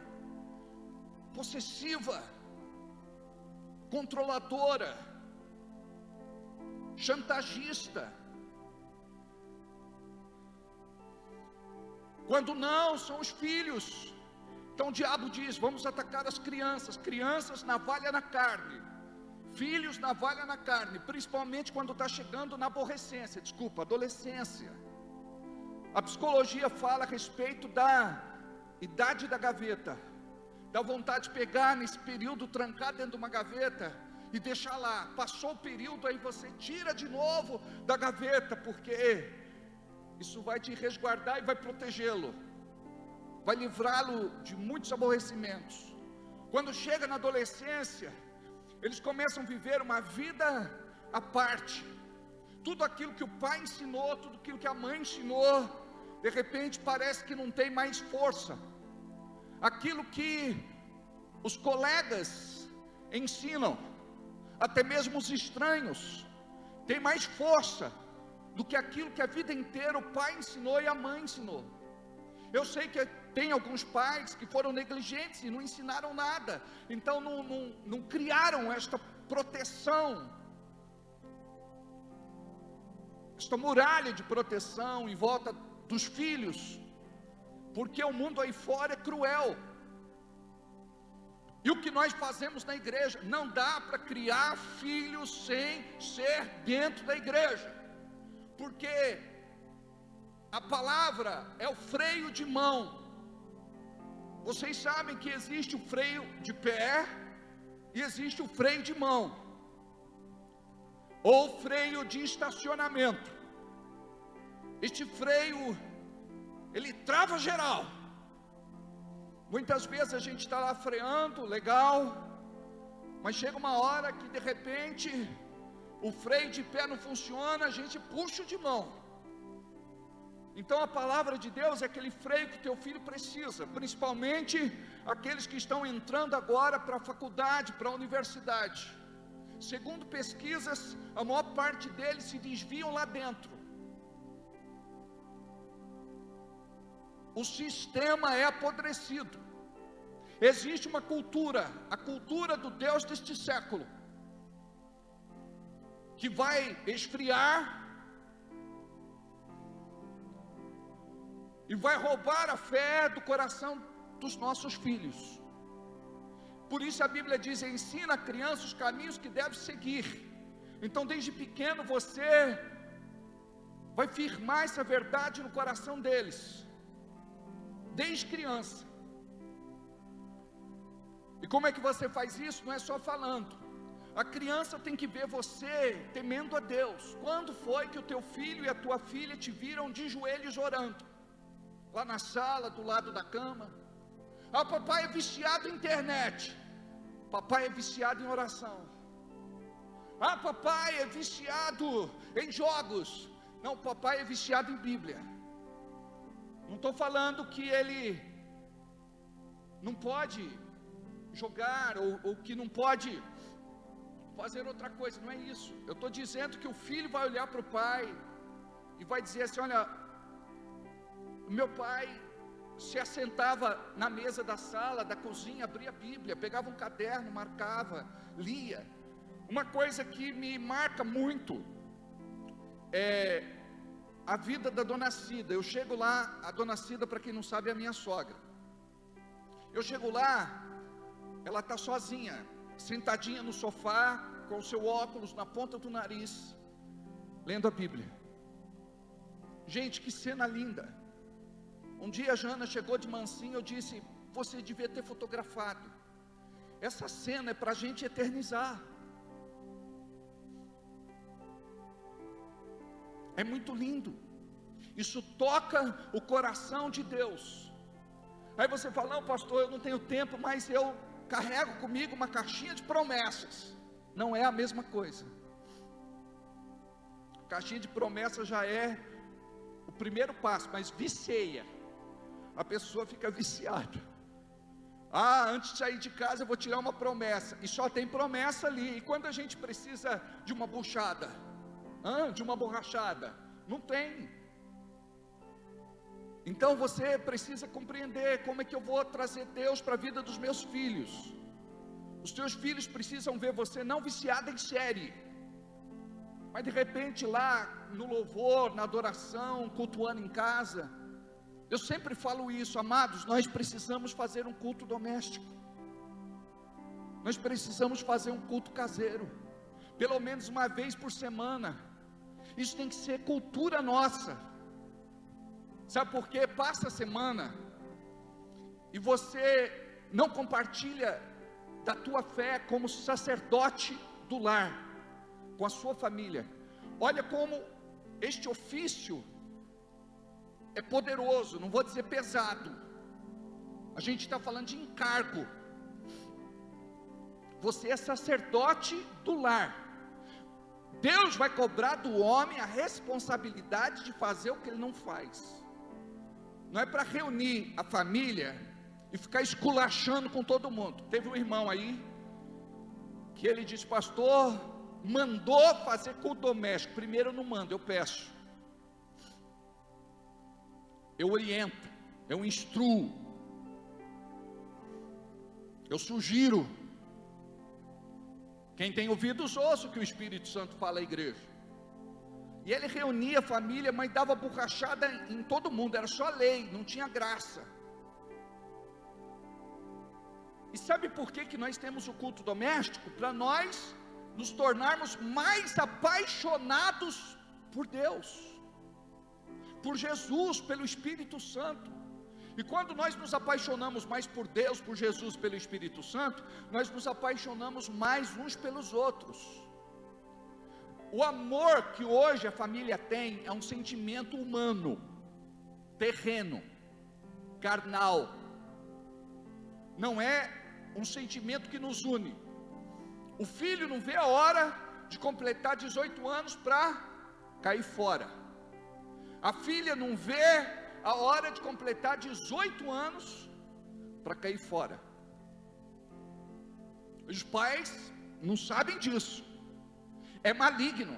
S5: possessiva, controladora, chantagista. Quando não, são os filhos. Então o diabo diz: vamos atacar as crianças. Crianças, navalha na carne. Filhos, navalha na carne. Principalmente quando está chegando na adolescência. A psicologia fala a respeito da idade da gaveta. Dá vontade de pegar nesse período, trancar dentro de uma gaveta e deixar lá. Passou o período, aí você tira de novo da gaveta, porque isso vai te resguardar e vai protegê-lo, vai livrá-lo de muitos aborrecimentos. Quando chega na adolescência, eles começam a viver uma vida à parte. Tudo aquilo que o pai ensinou, tudo aquilo que a mãe ensinou, de repente parece que não tem mais força. Aquilo que os colegas ensinam, até mesmo os estranhos, tem mais força do que aquilo que a vida inteira o pai ensinou e a mãe ensinou. Eu sei que tem alguns pais que foram negligentes e não ensinaram nada, então não criaram esta proteção, esta muralha de proteção em volta dos filhos, porque o mundo aí fora é cruel. E o que nós fazemos na igreja? Não dá para criar filhos sem ser dentro da igreja, porque a palavra é o freio de mão. Vocês sabem que existe o freio de pé e existe o freio de mão, ou freio de estacionamento. Este freio, ele trava geral. Muitas vezes a gente está lá freando, legal, mas chega uma hora que de repente o freio de pé não funciona, a gente puxa o de mão. Então a palavra de Deus é aquele freio que teu filho precisa, principalmente aqueles que estão entrando agora para a faculdade, para a universidade. Segundo pesquisas, a maior parte deles se desviam lá dentro. O sistema é apodrecido. Existe uma cultura, a cultura do Deus deste século, que vai esfriar e vai roubar a fé do coração dos nossos filhos. Por isso a Bíblia diz: ensina a criança os caminhos que deve seguir. Então desde pequeno você vai firmar essa verdade no coração deles, desde criança. E como é que você faz isso? Não é só falando. A criança tem que ver você temendo a Deus. Quando foi que o teu filho e a tua filha te viram de joelhos orando? Lá na sala, do lado da cama. Ah, papai é viciado em internet. Papai é viciado em oração. Ah, papai é viciado em jogos. Não, papai é viciado em Bíblia. Não estou falando que ele não pode jogar, ou que não pode fazer outra coisa, não é isso. Eu estou dizendo que o filho vai olhar para o pai e vai dizer assim: olha, meu pai se assentava na mesa da sala, da cozinha, abria a Bíblia, pegava um caderno, marcava, lia. Uma coisa que me marca muito é a vida da dona Cida. Eu chego lá, a dona Cida, para quem não sabe, é a minha sogra. Eu chego lá, ela está sozinha, sentadinha no sofá, com o seu óculos na ponta do nariz, lendo a Bíblia. Gente, que cena linda. Um dia a Jana chegou de mansinho, eu disse: você devia ter fotografado. Essa cena é para a gente eternizar. É muito lindo. Isso toca o coração de Deus. Aí você fala: não, pastor, eu não tenho tempo, mas eu carrego comigo uma caixinha de promessas. Não é a mesma coisa. Caixinha de promessas já é o primeiro passo, mas vicia. A pessoa fica viciada. Antes de sair de casa eu vou tirar uma promessa, e só tem promessa ali. E quando a gente precisa de uma buchada, de uma borrachada, não tem. Então você precisa compreender: como é que eu vou trazer Deus para a vida dos meus filhos? Os teus filhos precisam ver você não viciado em série, mas de repente lá no louvor, na adoração, cultuando em casa. Eu sempre falo isso, amados, nós precisamos fazer um culto doméstico. Nós precisamos fazer um culto caseiro, pelo menos uma vez por semana. Isso tem que ser cultura nossa. Sabe por quê? Passa a semana e você não compartilha da tua fé como sacerdote do lar, com a sua família. Olha como este ofício é poderoso, não vou dizer pesado. A gente está falando de encargo. Você é sacerdote do lar. Deus vai cobrar do homem a responsabilidade de fazer o que ele não faz. Não é para reunir a família e ficar esculachando com todo mundo. Teve um irmão aí que ele disse: pastor, mandou fazer culto doméstico. Primeiro eu não mando, eu peço, eu oriento, eu instruo, eu sugiro. Quem tem ouvidos ouça o que o Espírito Santo fala à igreja. E ele reunia a família, mas dava borrachada em todo mundo, era só lei, não tinha graça. E sabe por que nós temos o culto doméstico? Para nós nos tornarmos mais apaixonados por Deus, por Jesus, pelo Espírito Santo. E quando nós nos apaixonamos mais por Deus, por Jesus, pelo Espírito Santo, nós nos apaixonamos mais uns pelos outros. O amor que hoje a família tem é um sentimento humano, terreno, carnal. Não é um sentimento que nos une. O filho não vê a hora de completar 18 anos para cair fora. A filha não vê a hora de completar 18 anos para cair fora. Os pais não sabem disso. É maligno.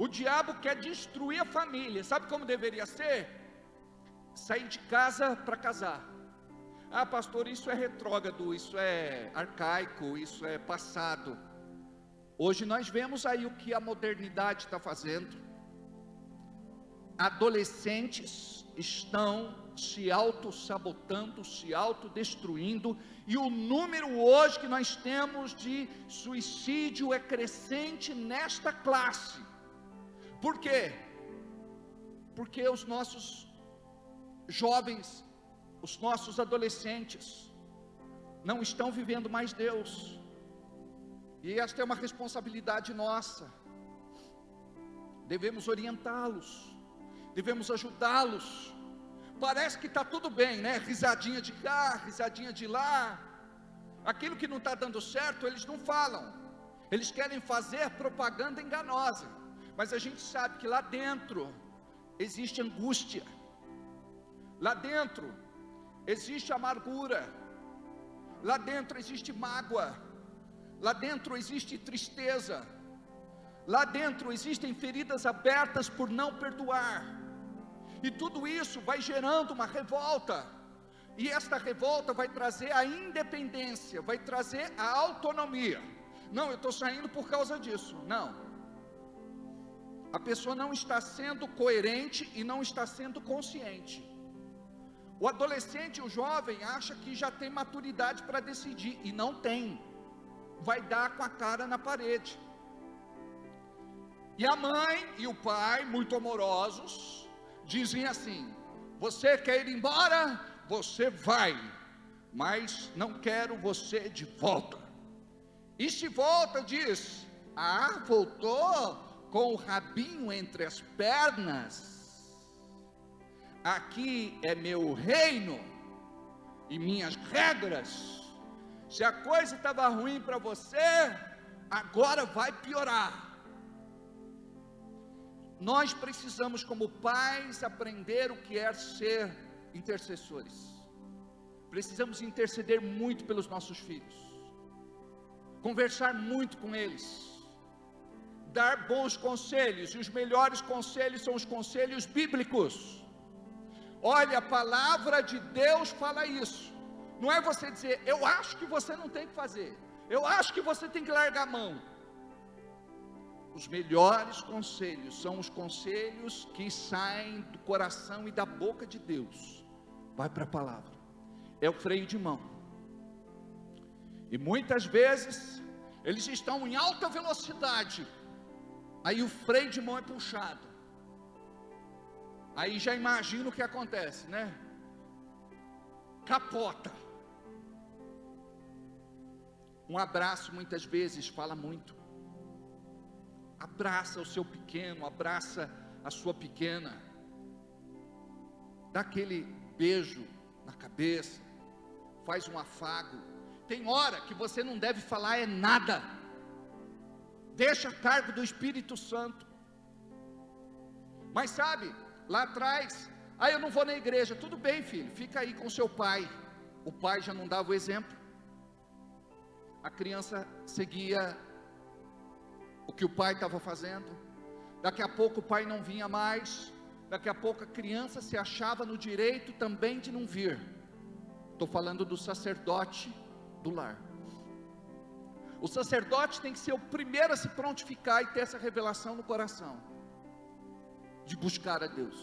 S5: O diabo quer destruir a família. Sabe como deveria ser? Sair de casa para casar. Pastor, isso é retrógrado, isso é arcaico, isso é passado. Hoje nós vemos aí o que a modernidade está fazendo. Adolescentes estão se auto-sabotando, se autodestruindo, e o número hoje que nós temos de suicídio é crescente nesta classe. Por quê? Porque os nossos jovens, os nossos adolescentes não estão vivendo mais Deus, e esta é uma responsabilidade nossa. Devemos orientá-los, devemos ajudá-los. Parece que está tudo bem, né? Risadinha de cá, risadinha de lá. Aquilo que não está dando certo, eles não falam. Eles querem fazer propaganda enganosa. Mas a gente sabe que lá dentro existe angústia. Lá dentro existe amargura. Lá dentro existe mágoa. lá dentro existe tristeza, lá dentro existem feridas abertas por não perdoar, e tudo isso vai gerando uma revolta, e esta revolta vai trazer a independência, vai trazer a autonomia. Não, eu estou saindo por causa disso. Não, a pessoa não está sendo coerente e não está sendo consciente. O adolescente, o jovem, acha que já tem maturidade para decidir, e não tem, vai dar com a cara na parede. E a mãe e o pai, muito amorosos, dizem assim: você quer ir embora? Você vai, mas não quero você de volta. E se volta, diz: ah, voltou com o rabinho entre as pernas. Aqui é meu reino e minhas regras. Se a coisa estava ruim para você, agora vai piorar. Nós precisamos, como pais, aprender o que é ser intercessores. Precisamos interceder muito pelos nossos filhos, conversar muito com eles, dar bons conselhos, e os melhores conselhos são os conselhos bíblicos. Olha, a palavra de Deus fala isso. Não é você dizer: eu acho que você não tem que fazer, eu acho que você tem que largar a mão. Os melhores conselhos são os conselhos que saem do coração e da boca de Deus. Vai para a palavra, é o freio de mão. E muitas vezes eles estão em alta velocidade, aí o freio de mão é puxado. Aí já imagina o que acontece, né? Capota. Um abraço muitas vezes fala muito. Abraça o seu pequeno, abraça a sua pequena, dá aquele beijo na cabeça, faz um afago. Tem hora que você não deve falar é nada, deixa a cargo do Espírito Santo. Mas sabe, lá atrás, eu não vou na igreja. Tudo bem, filho, fica aí com seu pai. O pai já não dava o exemplo, a criança seguia o que o pai estava fazendo. Daqui a pouco o pai não vinha mais, daqui a pouco a criança se achava no direito também de não vir. Estou falando do sacerdote do lar. O sacerdote tem que ser o primeiro a se prontificar e ter essa revelação no coração, de buscar a Deus.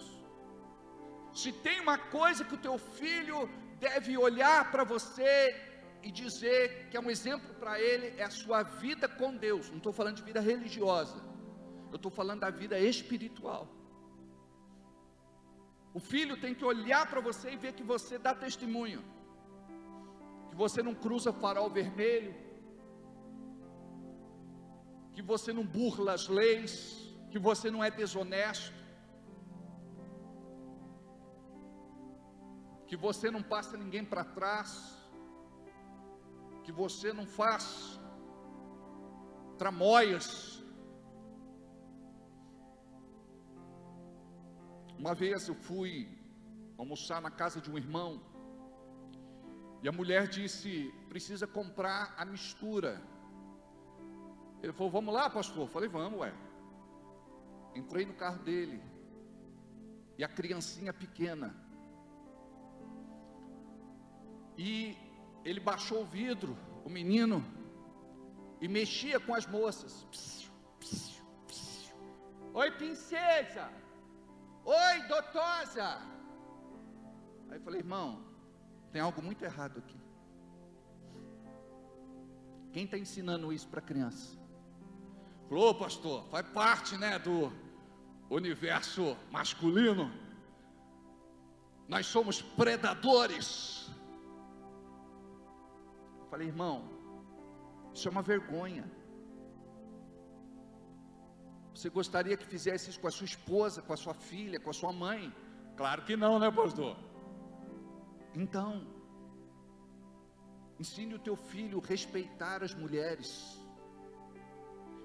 S5: Se tem uma coisa que o teu filho deve olhar para você e dizer que é um exemplo para ele, é a sua vida com Deus. Não estou falando de vida religiosa, eu estou falando da vida espiritual. O filho tem que olhar para você e ver que você dá testemunho, que você não cruza farol vermelho, que você não burla as leis, que você não é desonesto, que você não passa ninguém para trás, que você não faz tramóias. Uma vez eu fui almoçar na casa de um irmão, e a mulher disse: precisa comprar a mistura. Ele falou: vamos lá, pastor? Eu falei: vamos, ué. Entrei no carro dele, e a criancinha pequena, e ele baixou o vidro, o menino, e mexia com as moças. Psiu, psiu, psiu. Oi, princesa. Oi, doutosa. Aí eu falei: irmão, tem algo muito errado aqui. Quem está ensinando isso para a criança? Falou: pastor, faz parte, né, do universo masculino. Nós somos predadores. Falei: irmão, isso é uma vergonha. Você gostaria que fizesse isso com a sua esposa, com a sua filha, com a sua mãe? Claro que não, né, pastor? Então, ensine o teu filho a respeitar as mulheres,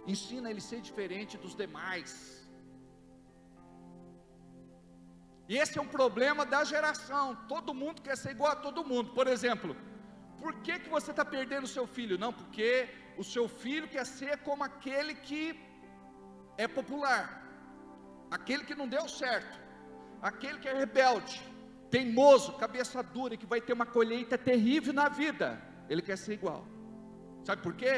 S5: ensina ele a ser diferente dos demais. E esse é um problema da geração, todo mundo quer ser igual a todo mundo. Por exemplo, por que você está perdendo seu filho? Não, porque o seu filho quer ser como aquele que é popular, aquele que não deu certo, aquele que é rebelde, teimoso, cabeça dura, que vai ter uma colheita terrível na vida. Ele quer ser igual. Sabe por quê?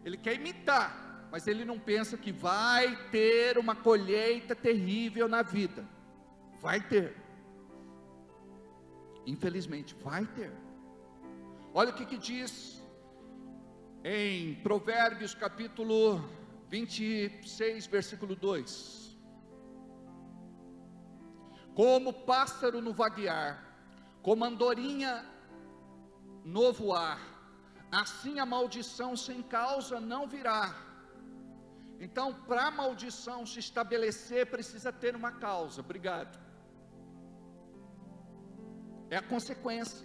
S5: Ele quer imitar, mas ele não pensa que vai ter uma colheita terrível na vida. Vai ter. Infelizmente, vai ter. Olha o que diz em Provérbios capítulo 26, versículo 2. Como pássaro no vaguear, como andorinha no voar, assim a maldição sem causa não virá. Então, para a maldição se estabelecer, precisa ter uma causa. Obrigado. É a consequência.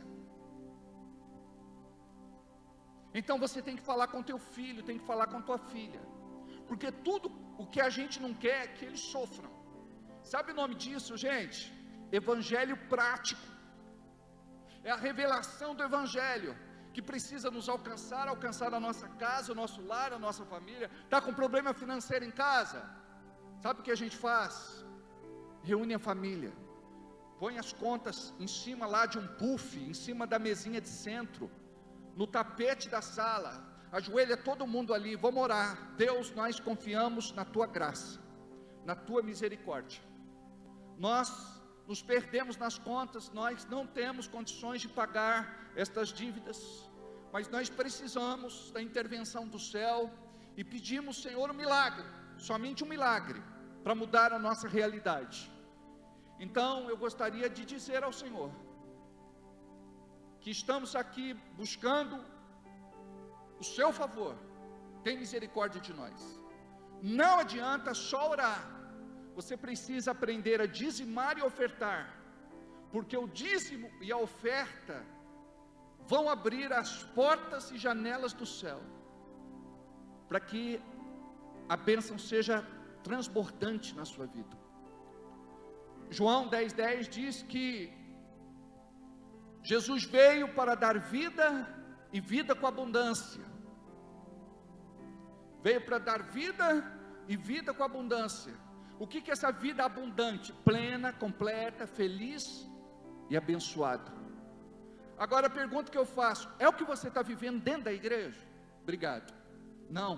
S5: Então você tem que falar com teu filho, tem que falar com tua filha, porque tudo o que a gente não quer é que eles sofram. Sabe o nome disso, gente? Evangelho prático. É a revelação do Evangelho que precisa nos alcançar a nossa casa, o nosso lar, a nossa família. Está com problema financeiro em casa? Sabe o que a gente faz? Reúne a família, põe as contas em cima lá de um puff, em cima da mesinha de centro, no tapete da sala, ajoelha todo mundo ali, vamos orar. Deus, nós confiamos na tua graça, na tua misericórdia. Nós nos perdemos nas contas, nós não temos condições de pagar estas dívidas, mas nós precisamos da intervenção do céu e pedimos, Senhor, um milagre, somente um milagre, para mudar a nossa realidade. Então eu gostaria de dizer ao Senhor, que estamos aqui buscando o seu favor, tem misericórdia de nós. Não adianta só orar, você precisa aprender a dizimar e ofertar, porque o dízimo e a oferta vão abrir as portas e janelas do céu, para que a bênção seja transbordante na sua vida. João 10:10 diz que Jesus veio para dar vida e vida com abundância. Veio para dar vida e vida com abundância. O que é essa vida abundante? Plena, completa, feliz e abençoada. Agora a pergunta que eu faço, é o que você está vivendo dentro da igreja? Obrigado. Não.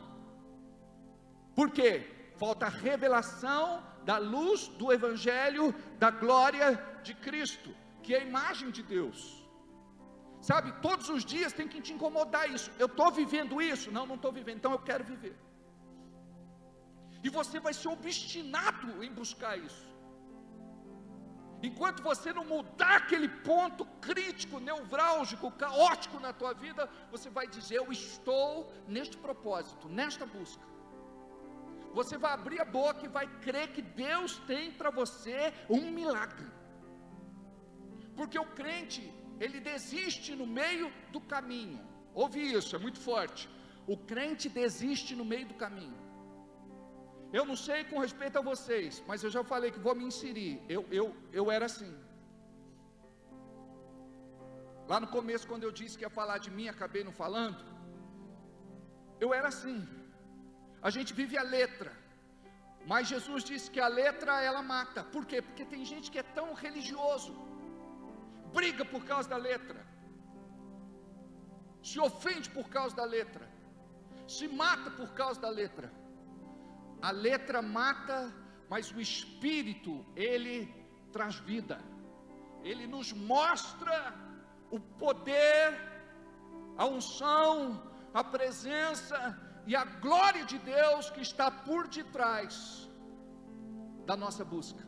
S5: Por quê? Falta a revelação da luz do Evangelho, da glória de Cristo, que é a imagem de Deus. Sabe, todos os dias tem que te incomodar isso. Eu estou vivendo isso? Não estou vivendo, então eu quero viver. E você vai ser obstinado em buscar isso. Enquanto você não mudar aquele ponto crítico, nevrálgico, caótico na tua vida, você vai dizer, eu estou neste propósito, nesta busca. Você vai abrir a boca e vai crer que Deus tem para você um milagre. Porque o crente, ele desiste no meio do caminho. Ouve isso, é muito forte. O crente desiste no meio do caminho. Eu não sei com respeito a vocês, mas eu já falei que vou me inserir. Eu era assim. Lá no começo, quando eu disse que ia falar de mim, acabei não falando. Eu era assim. A gente vive a letra, mas Jesus disse que a letra ela mata. Por quê? Porque tem gente que é tão religioso, briga por causa da letra, se ofende por causa da letra, se mata por causa da letra. A letra mata, mas o Espírito, ele traz vida. Ele nos mostra o poder, a unção, a presença e a glória de Deus que está por detrás da nossa busca.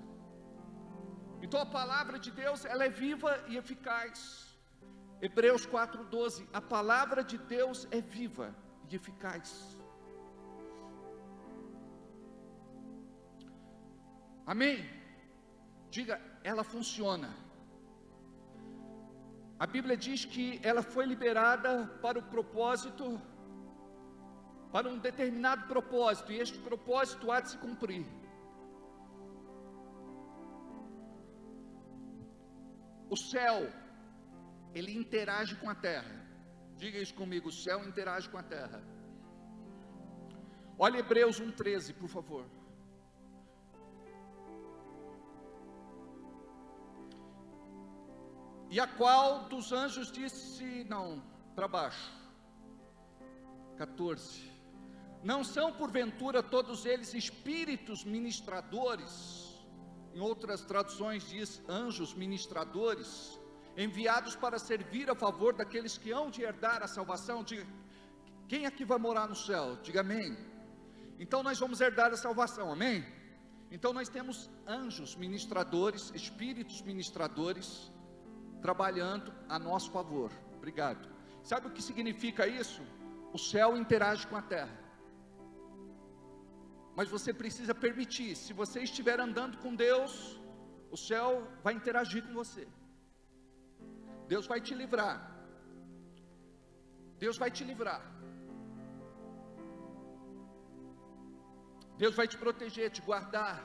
S5: Então a palavra de Deus, ela é viva e eficaz. Hebreus 4:12, a palavra de Deus é viva e eficaz. Amém? Diga, ela funciona. A Bíblia diz que ela foi liberada para o propósito, para um determinado propósito, e este propósito há de se cumprir. O céu, ele interage com a terra. Diga isso comigo, o céu interage com a terra. Olha Hebreus 1:13, por favor. E a qual dos anjos disse, não, para baixo, 14, não são porventura todos eles espíritos ministradores, em outras traduções diz anjos ministradores, enviados para servir a favor daqueles que hão de herdar a salvação? Diga, quem aqui vai morar no céu? Diga amém. Então nós vamos herdar a salvação, amém? Então nós temos anjos ministradores, espíritos ministradores, trabalhando a nosso favor. Obrigado. Sabe o que significa isso? O céu interage com a terra, mas você precisa permitir. Se você estiver andando com Deus, o céu vai interagir com você. Deus vai te livrar. Deus vai te livrar. Deus vai te proteger, te guardar.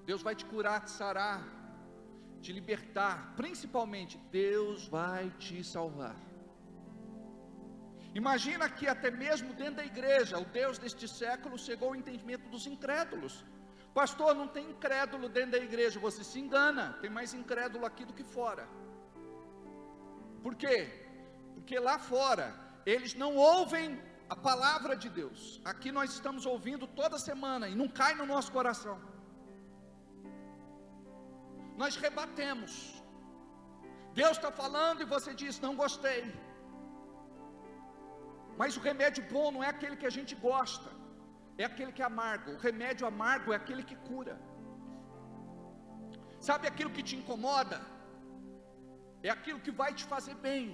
S5: Deus vai te curar, te sarar, te libertar. Principalmente, Deus vai te salvar. Imagina que até mesmo dentro da igreja, o Deus deste século chegou ao entendimento dos incrédulos. Pastor, não tem incrédulo dentro da igreja. Você se engana, tem mais incrédulo aqui do que fora. Por quê? Porque lá fora, eles não ouvem a palavra de Deus. Aqui nós estamos ouvindo toda semana e não cai no nosso coração. Nós rebatemos. Deus está falando e você diz, não gostei. Mas o remédio bom não é aquele que a gente gosta, é aquele que é amargo. O remédio amargo é aquele que cura. Sabe aquilo que te incomoda? É aquilo que vai te fazer bem.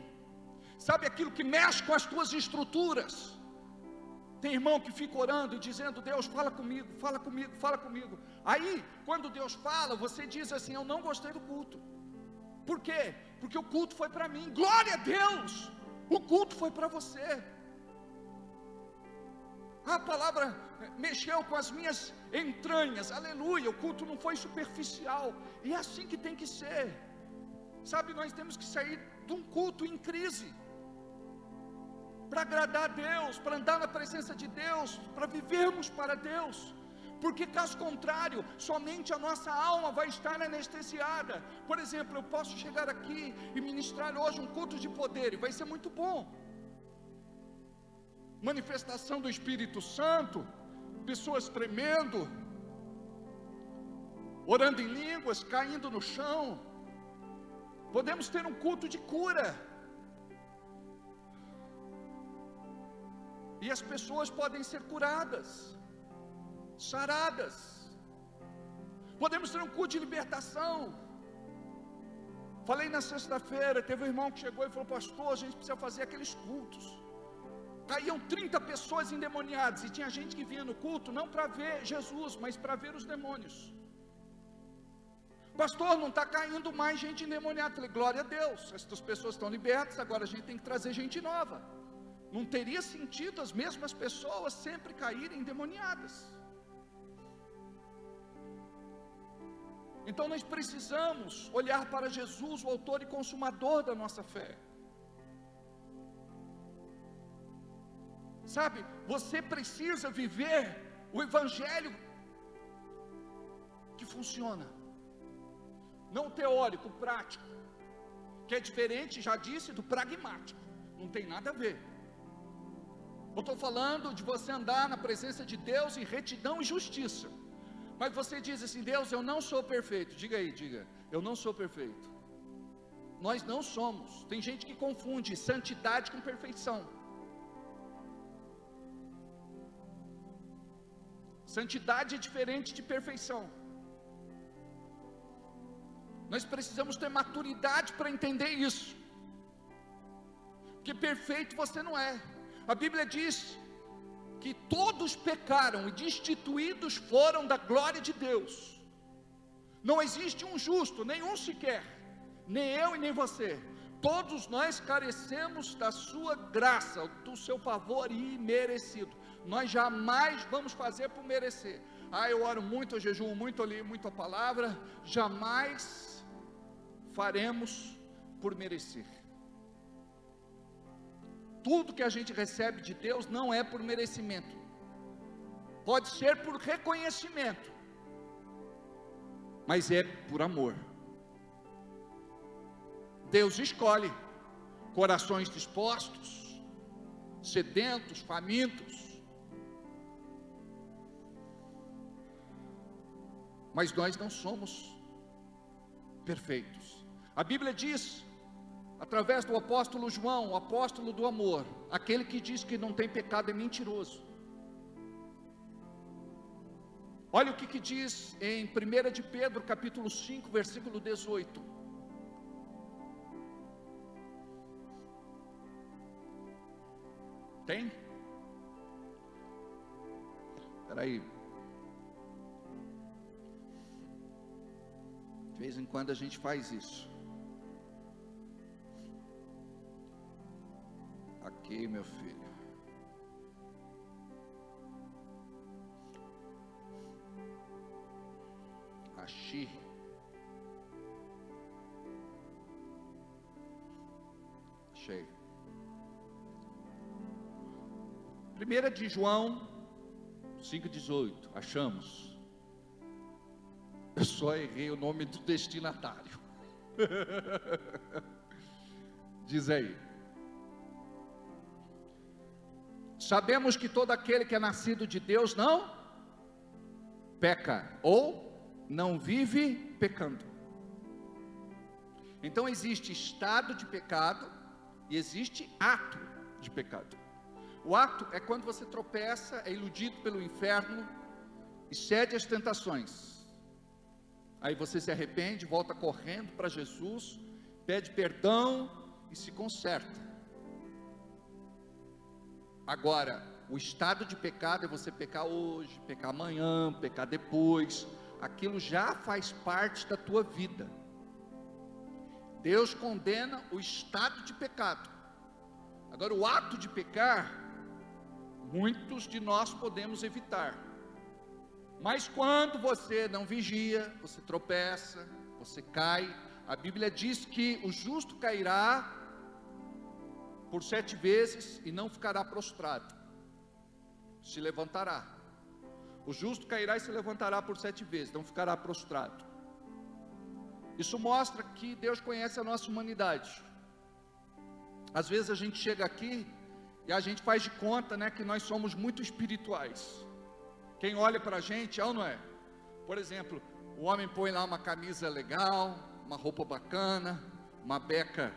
S5: Sabe aquilo que mexe com as tuas estruturas? Tem irmão que fica orando e dizendo, Deus, fala comigo, fala comigo, fala comigo. Aí, quando Deus fala, você diz assim, eu não gostei do culto. Por quê? Porque o culto foi para mim. Glória a Deus! O culto foi para você. A palavra mexeu com as minhas entranhas, aleluia. O culto não foi superficial. E é assim que tem que ser. Sabe, nós temos que sair de um culto em crise, para agradar a Deus, para andar na presença de Deus, para vivermos para Deus. Porque caso contrário, somente a nossa alma vai estar anestesiada. Por exemplo, eu posso chegar aqui e ministrar hoje um culto de poder, e vai ser muito bom. Manifestação do Espírito Santo, pessoas tremendo, orando em línguas, caindo no chão. Podemos ter um culto de cura, e as pessoas podem ser curadas, saradas. Podemos ter um culto de libertação. Falei na sexta-feira, teve um irmão que chegou e falou, pastor, a gente precisa fazer aqueles cultos. Caíam 30 pessoas endemoniadas, e tinha gente que vinha no culto, não para ver Jesus, mas para ver os demônios. Pastor, não está caindo mais gente endemoniada. Falei, glória a Deus, essas pessoas estão libertas, agora a gente tem que trazer gente nova. Não teria sentido as mesmas pessoas sempre caírem endemoniadas. Então nós precisamos olhar para Jesus, o autor e consumador da nossa fé. Sabe, você precisa viver o evangelho que funciona, não teórico, prático, que é diferente, já disse, do pragmático. Não tem nada a ver. Eu estou falando de você andar na presença de Deus em retidão e justiça. Mas você diz assim, Deus, eu não sou perfeito. Diga aí, diga, eu não sou perfeito. Nós não somos. Tem gente que confunde santidade com perfeição. Santidade é diferente de perfeição. Nós precisamos ter maturidade para entender isso. Porque perfeito você não é. A Bíblia diz que todos pecaram e destituídos foram da glória de Deus. Não existe um justo, nenhum sequer, nem eu e nem você. Todos nós carecemos da sua graça, do seu favor imerecido. Nós jamais vamos fazer por merecer. Eu oro muito, eu jejuo muito, eu leio muito a palavra. Jamais faremos por merecer. Tudo que a gente recebe de Deus não é por merecimento, pode ser por reconhecimento, mas é por amor. Deus escolhe corações dispostos, sedentos, famintos, mas nós não somos perfeitos. A Bíblia diz, através do apóstolo João, o apóstolo do amor, aquele que diz que não tem pecado é mentiroso. Olha o que diz em 1 de Pedro, capítulo 5, versículo 18. Tem? Espera aí. De vez em quando a gente faz isso. Aqui, meu filho. Achei. Achei. 1 de João 5,18. Achamos. Eu só errei o nome do destinatário. Diz aí. Sabemos que todo aquele que é nascido de Deus não peca, ou não vive pecando. Então existe estado de pecado e existe ato de pecado. O ato é quando você tropeça, é iludido pelo inferno e cede às tentações. Aí você se arrepende, volta correndo para Jesus, pede perdão e se conserta. Agora, o estado de pecado é você pecar hoje, pecar amanhã, pecar depois. Aquilo já faz parte da tua vida. Deus condena o estado de pecado. Agora, o ato de pecar, muitos de nós podemos evitar. Mas quando você não vigia, você tropeça, você cai. A Bíblia diz que o justo cairá por 7 vezes e não ficará prostrado, se levantará. O justo cairá e se levantará por 7 vezes, não ficará prostrado. Isso mostra que Deus conhece a nossa humanidade. Às vezes a gente chega aqui e a gente faz de conta, né, que nós somos muito espirituais. Quem olha para a gente, é ou não é? Por exemplo, o homem põe lá uma camisa legal, uma roupa bacana, uma beca.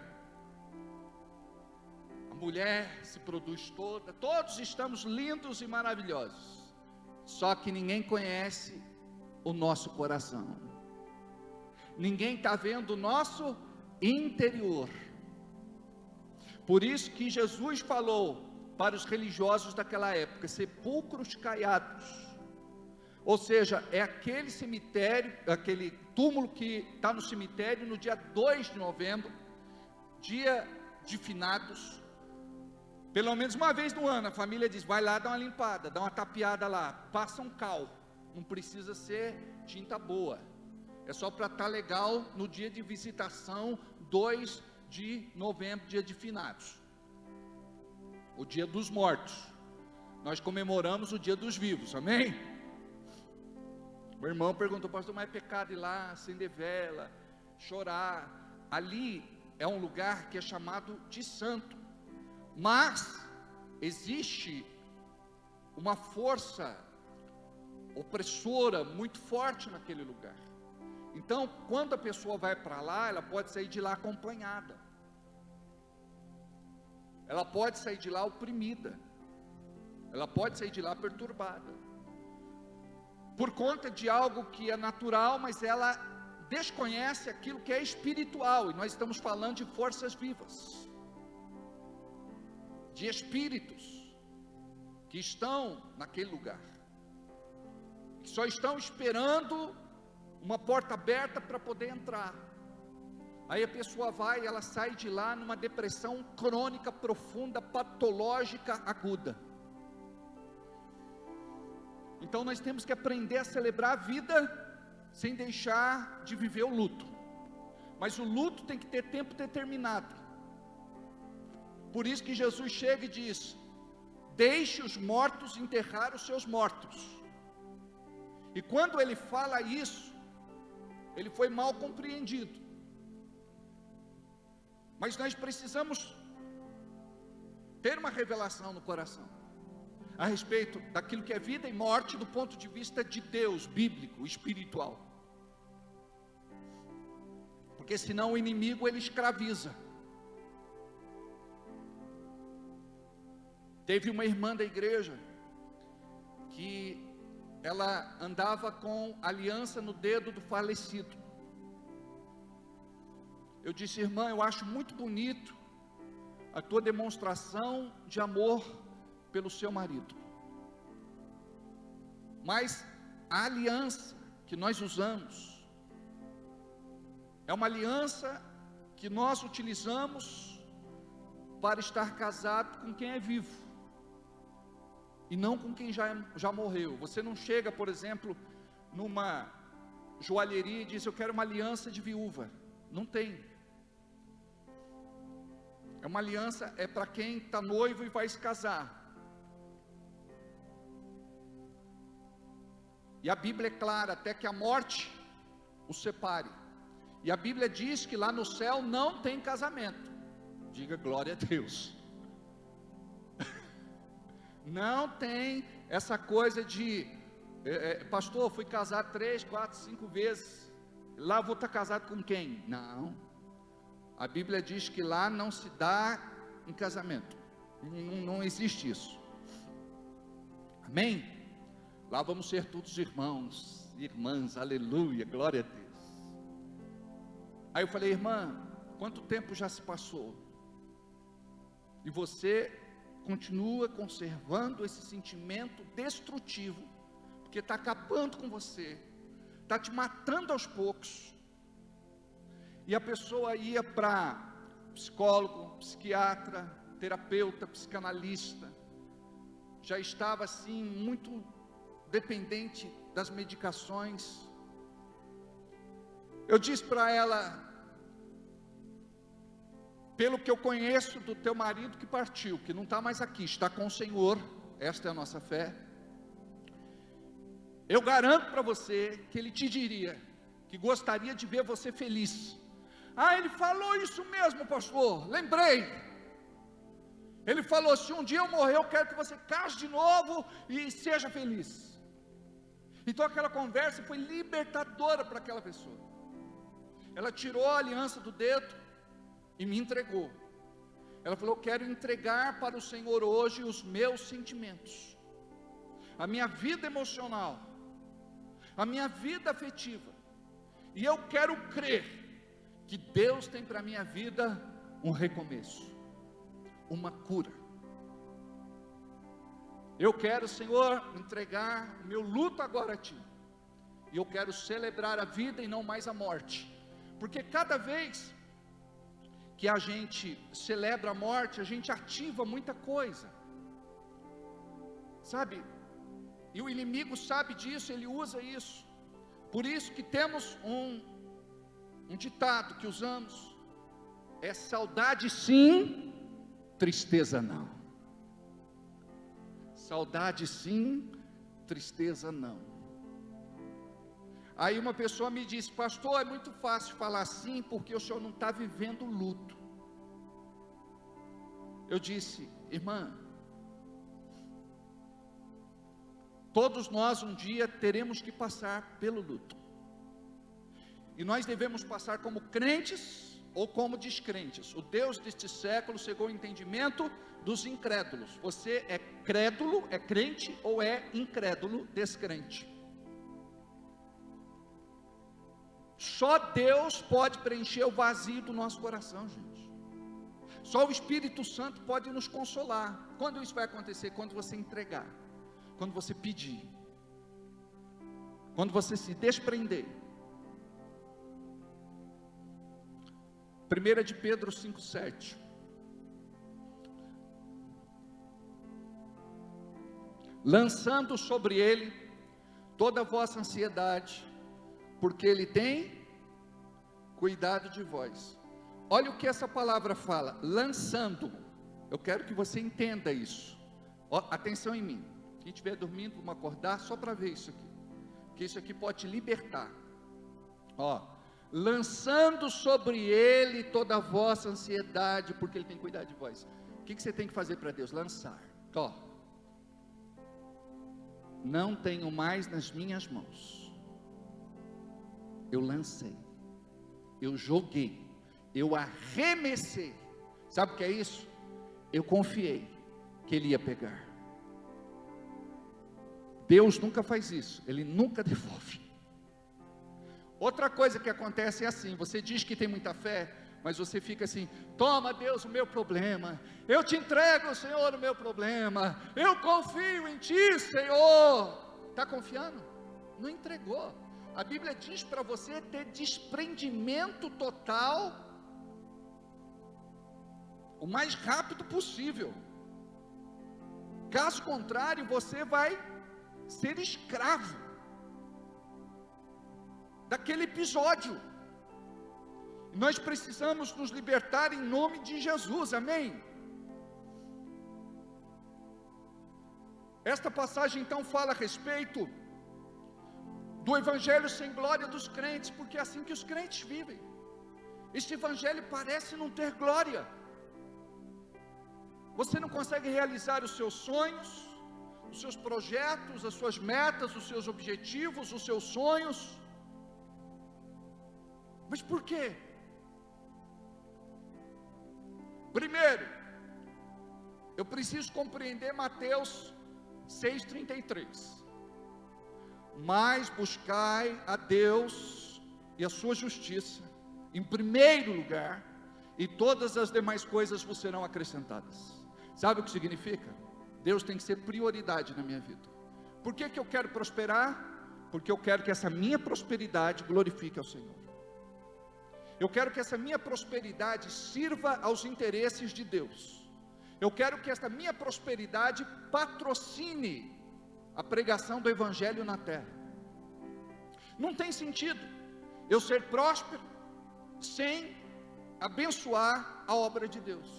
S5: A mulher se produz toda, todos estamos lindos e maravilhosos. Só que ninguém conhece o nosso coração. Ninguém está vendo o nosso interior. Por isso que Jesus falou para os religiosos daquela época, sepulcros caiados. Ou seja, é aquele cemitério, aquele túmulo que está no cemitério no dia 2 de novembro, dia de finados. Pelo menos uma vez no ano, a família diz, vai lá dar uma limpada, dá uma tapeada lá, passa um cal, não precisa ser tinta boa, é só para estar legal no dia de visitação, 2 de novembro, dia de finados, o dia dos mortos. Nós comemoramos o dia dos vivos, amém? Meu irmão perguntou, pastor, mas é pecado ir lá, acender vela, chorar? Ali é um lugar que é chamado de santo, mas existe uma força opressora muito forte naquele lugar. Então, quando a pessoa vai para lá, ela pode sair de lá acompanhada, ela pode sair de lá oprimida, ela pode sair de lá perturbada, por conta de algo que é natural, mas ela desconhece aquilo que é espiritual, e nós estamos falando de forças vivas, de espíritos que estão naquele lugar, que só estão esperando uma porta aberta para poder entrar. Aí a pessoa vai, ela sai de lá numa depressão crônica, profunda, patológica, aguda. Então nós temos que aprender a celebrar a vida, sem deixar de viver o luto. Mas o luto tem que ter tempo determinado, Por isso que Jesus chega e diz: deixe os mortos enterrar os seus mortos. E quando ele fala isso, ele foi mal compreendido. Mas nós precisamos ter uma revelação no coração a respeito daquilo que é vida e morte do ponto de vista de Deus, bíblico, espiritual. Porque senão o inimigo ele escraviza. Teve uma irmã da igreja que ela andava com aliança no dedo do falecido. Eu disse: irmã, eu acho muito bonito a tua demonstração de amor pelo seu marido, mas a aliança que nós usamos é uma aliança que nós utilizamos para estar casado com quem é vivo e não com quem já morreu. Você não chega, por exemplo, numa joalheria e diz: eu quero uma aliança de viúva. Não tem. É uma aliança, é para quem está noivo e vai se casar. E a Bíblia é clara, até que a morte o separe. E a Bíblia diz que lá no céu não tem casamento. Diga glória a Deus. Não tem essa coisa de pastor, fui casado 3, 4, 5 vezes, lá vou estar casado com quem? Não. A Bíblia diz que lá não se dá em casamento. Não existe isso. Amém? Lá vamos ser todos irmãos, irmãs, aleluia, glória a Deus. Aí eu falei: irmã, quanto tempo já se passou? E você continua conservando esse sentimento destrutivo, porque está acabando com você, está te matando aos poucos. E a pessoa ia para psicólogo, psiquiatra, terapeuta, psicanalista, já estava assim muito dependente das medicações. Eu disse para ela: pelo que eu conheço do teu marido que partiu, que não está mais aqui, está com o Senhor, esta é a nossa fé, eu garanto para você que ele te diria que gostaria de ver você feliz. Ah, ele falou isso mesmo, pastor, lembrei. Ele falou: se um dia eu morrer, eu quero que você case de novo e seja feliz. Então aquela conversa foi libertadora para aquela pessoa. Ela tirou a aliança do dedo e me entregou. Ela falou: eu quero entregar para o Senhor hoje os meus sentimentos, a minha vida emocional, a minha vida afetiva, e eu quero crer que Deus tem para a minha vida um recomeço, uma cura. Eu quero, Senhor, entregar o meu luto agora a Ti, e eu quero celebrar a vida e não mais a morte, porque cada vez que a gente celebra a morte, a gente ativa muita coisa, sabe? E o inimigo sabe disso, ele usa isso. Por isso que temos um ditado que usamos: é saudade sim, tristeza não. Saudade sim, tristeza não. Aí uma pessoa me disse: pastor, é muito fácil falar assim, porque o senhor não está vivendo o luto. Eu disse: irmã, todos nós um dia teremos que passar pelo luto, e nós devemos passar como crentes ou como descrentes. O Deus deste século cegou o entendimento dos incrédulos. Você é crédulo, é crente, ou é incrédulo, descrente. Só Deus pode preencher o vazio do nosso coração, gente. Só o Espírito Santo pode nos consolar. Quando isso vai acontecer? Quando você entregar, quando você pedir, quando você se desprender. 1 de Pedro 5,7. Lançando sobre ele toda a vossa ansiedade, porque ele tem cuidado de vós. Olha o que essa palavra fala: lançando. Eu quero que você entenda isso. Ó, atenção em mim. Quem estiver dormindo, vamos acordar só para ver isso aqui. Porque isso aqui pode te libertar. Ó, lançando sobre Ele toda a vossa ansiedade, porque Ele tem que cuidar de vós. O que você tem que fazer para Deus? Lançar. Ó, não tenho mais nas minhas mãos. Eu lancei. Eu joguei. Eu arremessei. Sabe o que é isso? Eu confiei que Ele ia pegar. Deus nunca faz isso. Ele nunca devolve. Outra coisa que acontece é assim: você diz que tem muita fé, mas você fica assim: toma, Deus, o meu problema, eu te entrego, Senhor, o meu problema, eu confio em Ti, Senhor. Está confiando? Não entregou. A Bíblia diz para você ter desprendimento total, o mais rápido possível. Caso contrário, você vai ser escravo daquele episódio. Nós precisamos nos libertar em nome de Jesus, amém? Esta passagem então fala a respeito do evangelho sem glória dos crentes, porque é assim que os crentes vivem. Este evangelho parece não ter glória. Você não consegue realizar os seus sonhos, os seus projetos, as suas metas, os seus objetivos, os seus sonhos. Mas por quê? Primeiro, eu preciso compreender Mateus 6,33. Mas buscai a Deus e a sua justiça em primeiro lugar, e todas as demais coisas vos serão acrescentadas. Sabe o que significa? Deus tem que ser prioridade na minha vida. Por que eu quero prosperar? Porque eu quero que essa minha prosperidade glorifique ao Senhor. Eu quero que essa minha prosperidade sirva aos interesses de Deus. Eu quero que essa minha prosperidade patrocine a pregação do Evangelho na terra. Não tem sentido eu ser próspero sem abençoar a obra de Deus.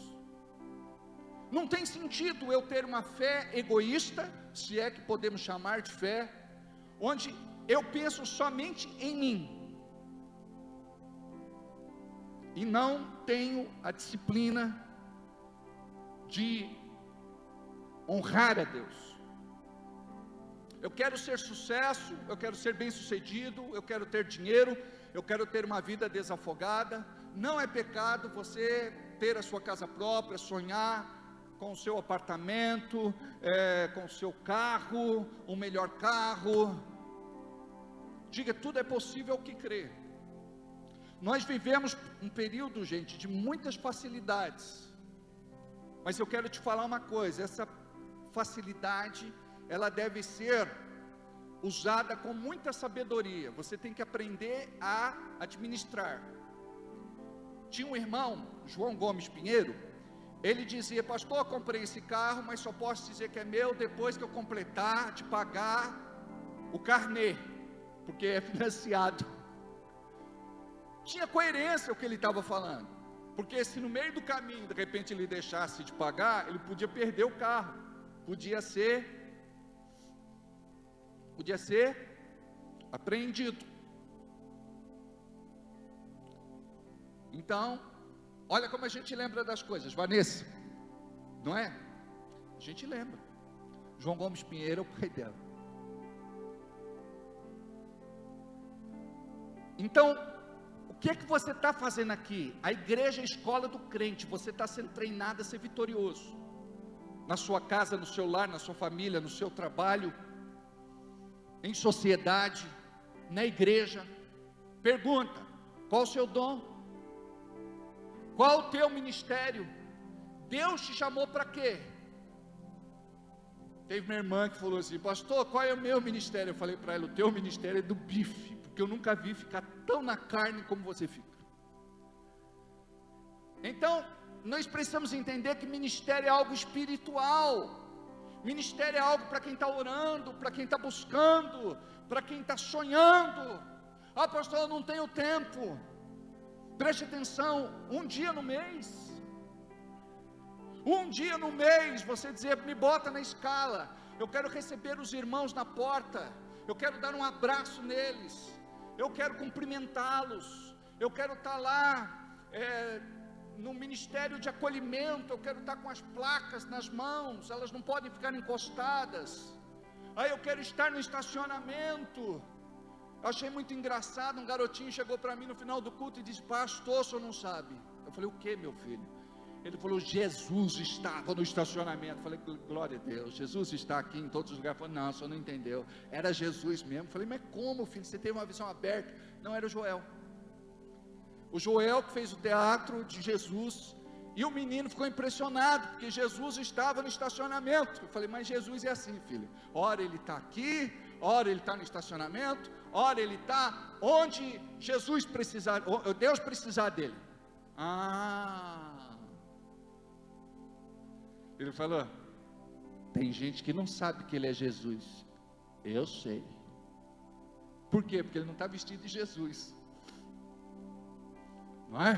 S5: Não tem sentido eu ter uma fé egoísta, se é que podemos chamar de fé, onde eu penso somente em mim, e não tenho a disciplina de honrar a Deus. Eu quero ser sucesso, eu quero ser bem sucedido, eu quero ter dinheiro, eu quero ter uma vida desafogada. Não é pecado você ter a sua casa própria, sonhar com o seu apartamento, com o seu carro, o melhor carro. Diga, tudo é possível ao que crê. Nós vivemos um período, gente, de muitas facilidades, mas eu quero te falar uma coisa: essa facilidade, ela deve ser usada com muita sabedoria. Você tem que aprender a administrar. Tinha um irmão, João Gomes Pinheiro, ele dizia: pastor, eu comprei esse carro, mas só posso dizer que é meu depois que eu completar de pagar o carnê, porque é financiado. Tinha coerência o que ele estava falando, porque se no meio do caminho de repente ele deixasse de pagar, ele podia perder o carro, podia ser apreendido. Então, olha como a gente lembra das coisas, Vanessa, não é? A gente lembra. João Gomes Pinheiro é o pai dela. Então, o que é que você está fazendo aqui? A igreja é a escola do crente. Você está sendo treinado a ser vitorioso, na sua casa, no seu lar, na sua família, no seu trabalho, em sociedade, na igreja. Pergunta: qual o seu dom? Qual o teu ministério? Deus te chamou para quê? Teve uma irmã que falou assim: pastor, qual é o meu ministério? Eu falei para ela: o teu ministério é do bife, porque eu nunca vi ficar tão na carne como você fica. Então, nós precisamos entender que ministério é algo espiritual. Ministério é algo para quem está orando, para quem está buscando, para quem está sonhando. Ah, pastor, eu não tenho tempo. Preste atenção, um dia no mês, Um dia no mês, você dizer, me bota na escala, eu quero receber os irmãos na porta, eu quero dar um abraço neles, eu quero cumprimentá-los, eu quero estar lá, no ministério de acolhimento, eu quero estar com as placas nas mãos, elas não podem ficar encostadas, aí eu quero estar no estacionamento. Eu achei muito engraçado, um garotinho chegou para mim no final do culto e disse, pastor, o senhor não sabe? Eu falei, o que, meu filho? Ele falou, Jesus estava no estacionamento. Eu falei, glória a Deus, Jesus está aqui em todos os lugares. Ele falou, não, o senhor não entendeu, era Jesus mesmo. Eu falei, mas como, filho, você teve uma visão aberta? Não, era o Joel. O Joel que fez o teatro de Jesus, e o menino ficou impressionado, porque Jesus estava no estacionamento. Eu falei, mas Jesus é assim, filho, ora ele está aqui, ora ele está no estacionamento, ora ele está onde Jesus precisar, Deus precisar dele. Ele falou, tem gente que não sabe que ele é Jesus. Eu sei. Por quê? Porque ele não está vestido de Jesus, não é?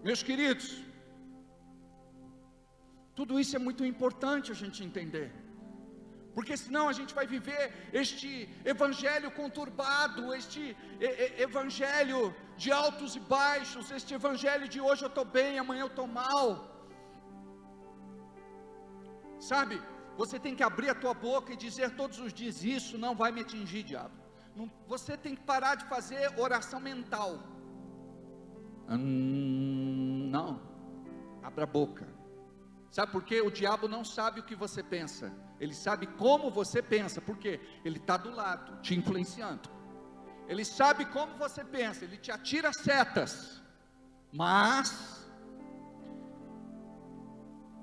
S5: Meus queridos, tudo isso é muito importante a gente entender, porque senão a gente vai viver este evangelho conturbado, este evangelho de altos e baixos, este evangelho de hoje eu estou bem, amanhã eu estou mal. Sabe, você tem que abrir a tua boca e dizer todos os dias, isso não vai me atingir, diabo. Não, você tem que parar de fazer oração mental. Não, abra a boca. Sabe por quê? O diabo não sabe o que você pensa, ele sabe como você pensa. Por quê? Ele está do lado, te influenciando. Ele sabe como você pensa, ele te atira setas, mas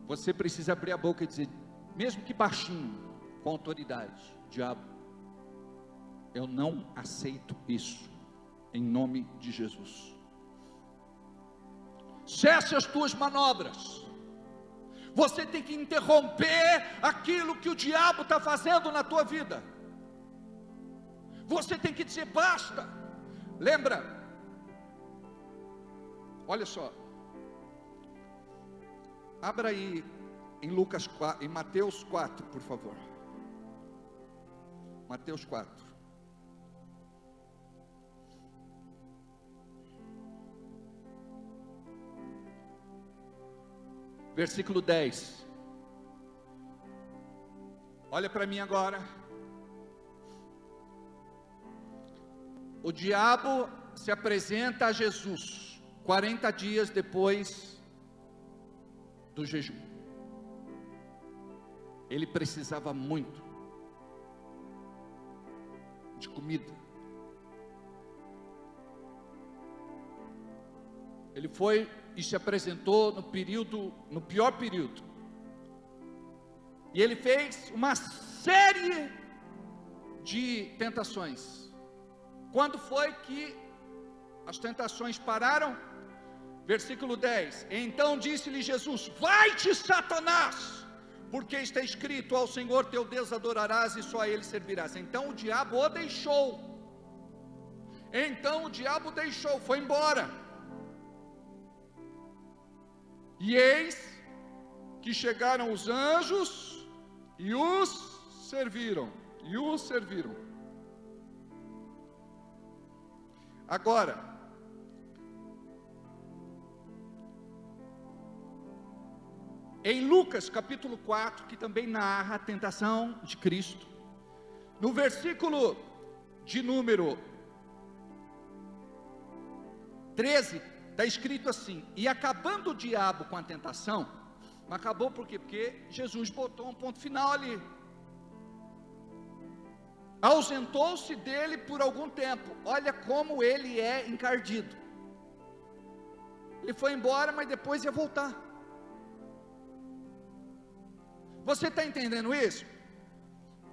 S5: você precisa abrir a boca e dizer, mesmo que baixinho, com autoridade, diabo, eu não aceito isso, em nome de Jesus. Cesse as tuas manobras. Você tem que interromper aquilo que o diabo está fazendo na tua vida. Você tem que dizer basta. Lembra? Olha só. Abra aí em Lucas 4, em Mateus 4, por favor. Mateus 4. Versículo 10. Olha para mim agora. O diabo se apresenta a Jesus 40 dias depois do jejum. Ele precisava muito de comida. Ele foi e se apresentou no pior período. E ele fez uma série de tentações. Quando foi que as tentações pararam? Versículo 10. Então disse-lhe Jesus, vai-te, Satanás, porque está escrito, ao Senhor teu Deus adorarás e só a Ele servirás. Então o diabo o deixou. Foi embora. E eis que chegaram os anjos e os serviram. Agora, em Lucas capítulo 4, que também narra a tentação de Cristo, no versículo de número 13, está escrito assim, e acabando o diabo com a tentação, mas acabou por quê? Porque Jesus botou um ponto final ali, ausentou-se dele por algum tempo. Olha como ele é encardido, ele foi embora, mas depois ia voltar. Você está entendendo isso?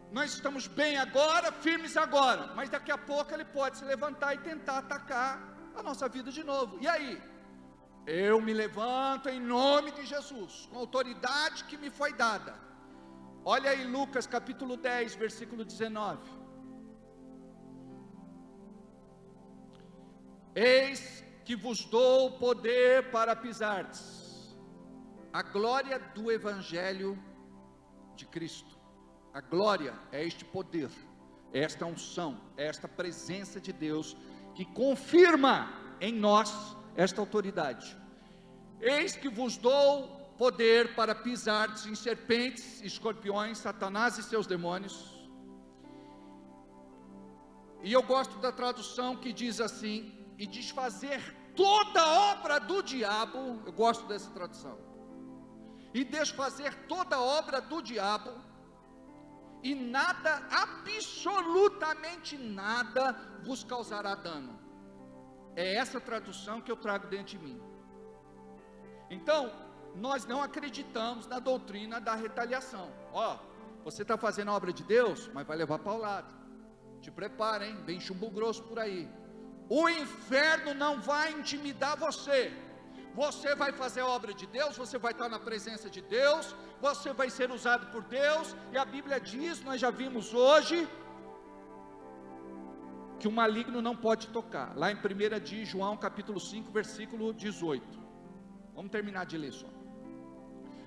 S5: Nós estamos bem agora, firmes agora, mas daqui a pouco ele pode se levantar e tentar atacar a nossa vida de novo. E aí? Eu me levanto em nome de Jesus, com a autoridade que me foi dada. Olha aí Lucas capítulo 10, versículo 19. Eis que vos dou poder para pisardes a glória do Evangelho de Cristo. A glória é este poder, é esta unção, é esta presença de Deus que confirma em nós esta autoridade. Eis que vos dou poder para pisardes em serpentes, escorpiões, Satanás e seus demônios. E eu gosto da tradução que diz assim: e desfazer toda obra do diabo. Eu gosto dessa tradução. E desfazer toda obra do diabo, e nada, absolutamente nada, vos causará dano. É essa tradução que eu trago dentro de mim. Então, nós não acreditamos na doutrina da retaliação. Você está fazendo a obra de Deus, mas vai levar paulada. Te prepara, hein? Vem chumbo grosso por aí. O inferno não vai intimidar você. Você vai fazer a obra de Deus, você vai estar na presença de Deus, você vai ser usado por Deus, e a Bíblia diz, nós já vimos hoje, que o maligno não pode tocar, lá em 1 de João capítulo 5, versículo 18, vamos terminar de ler só.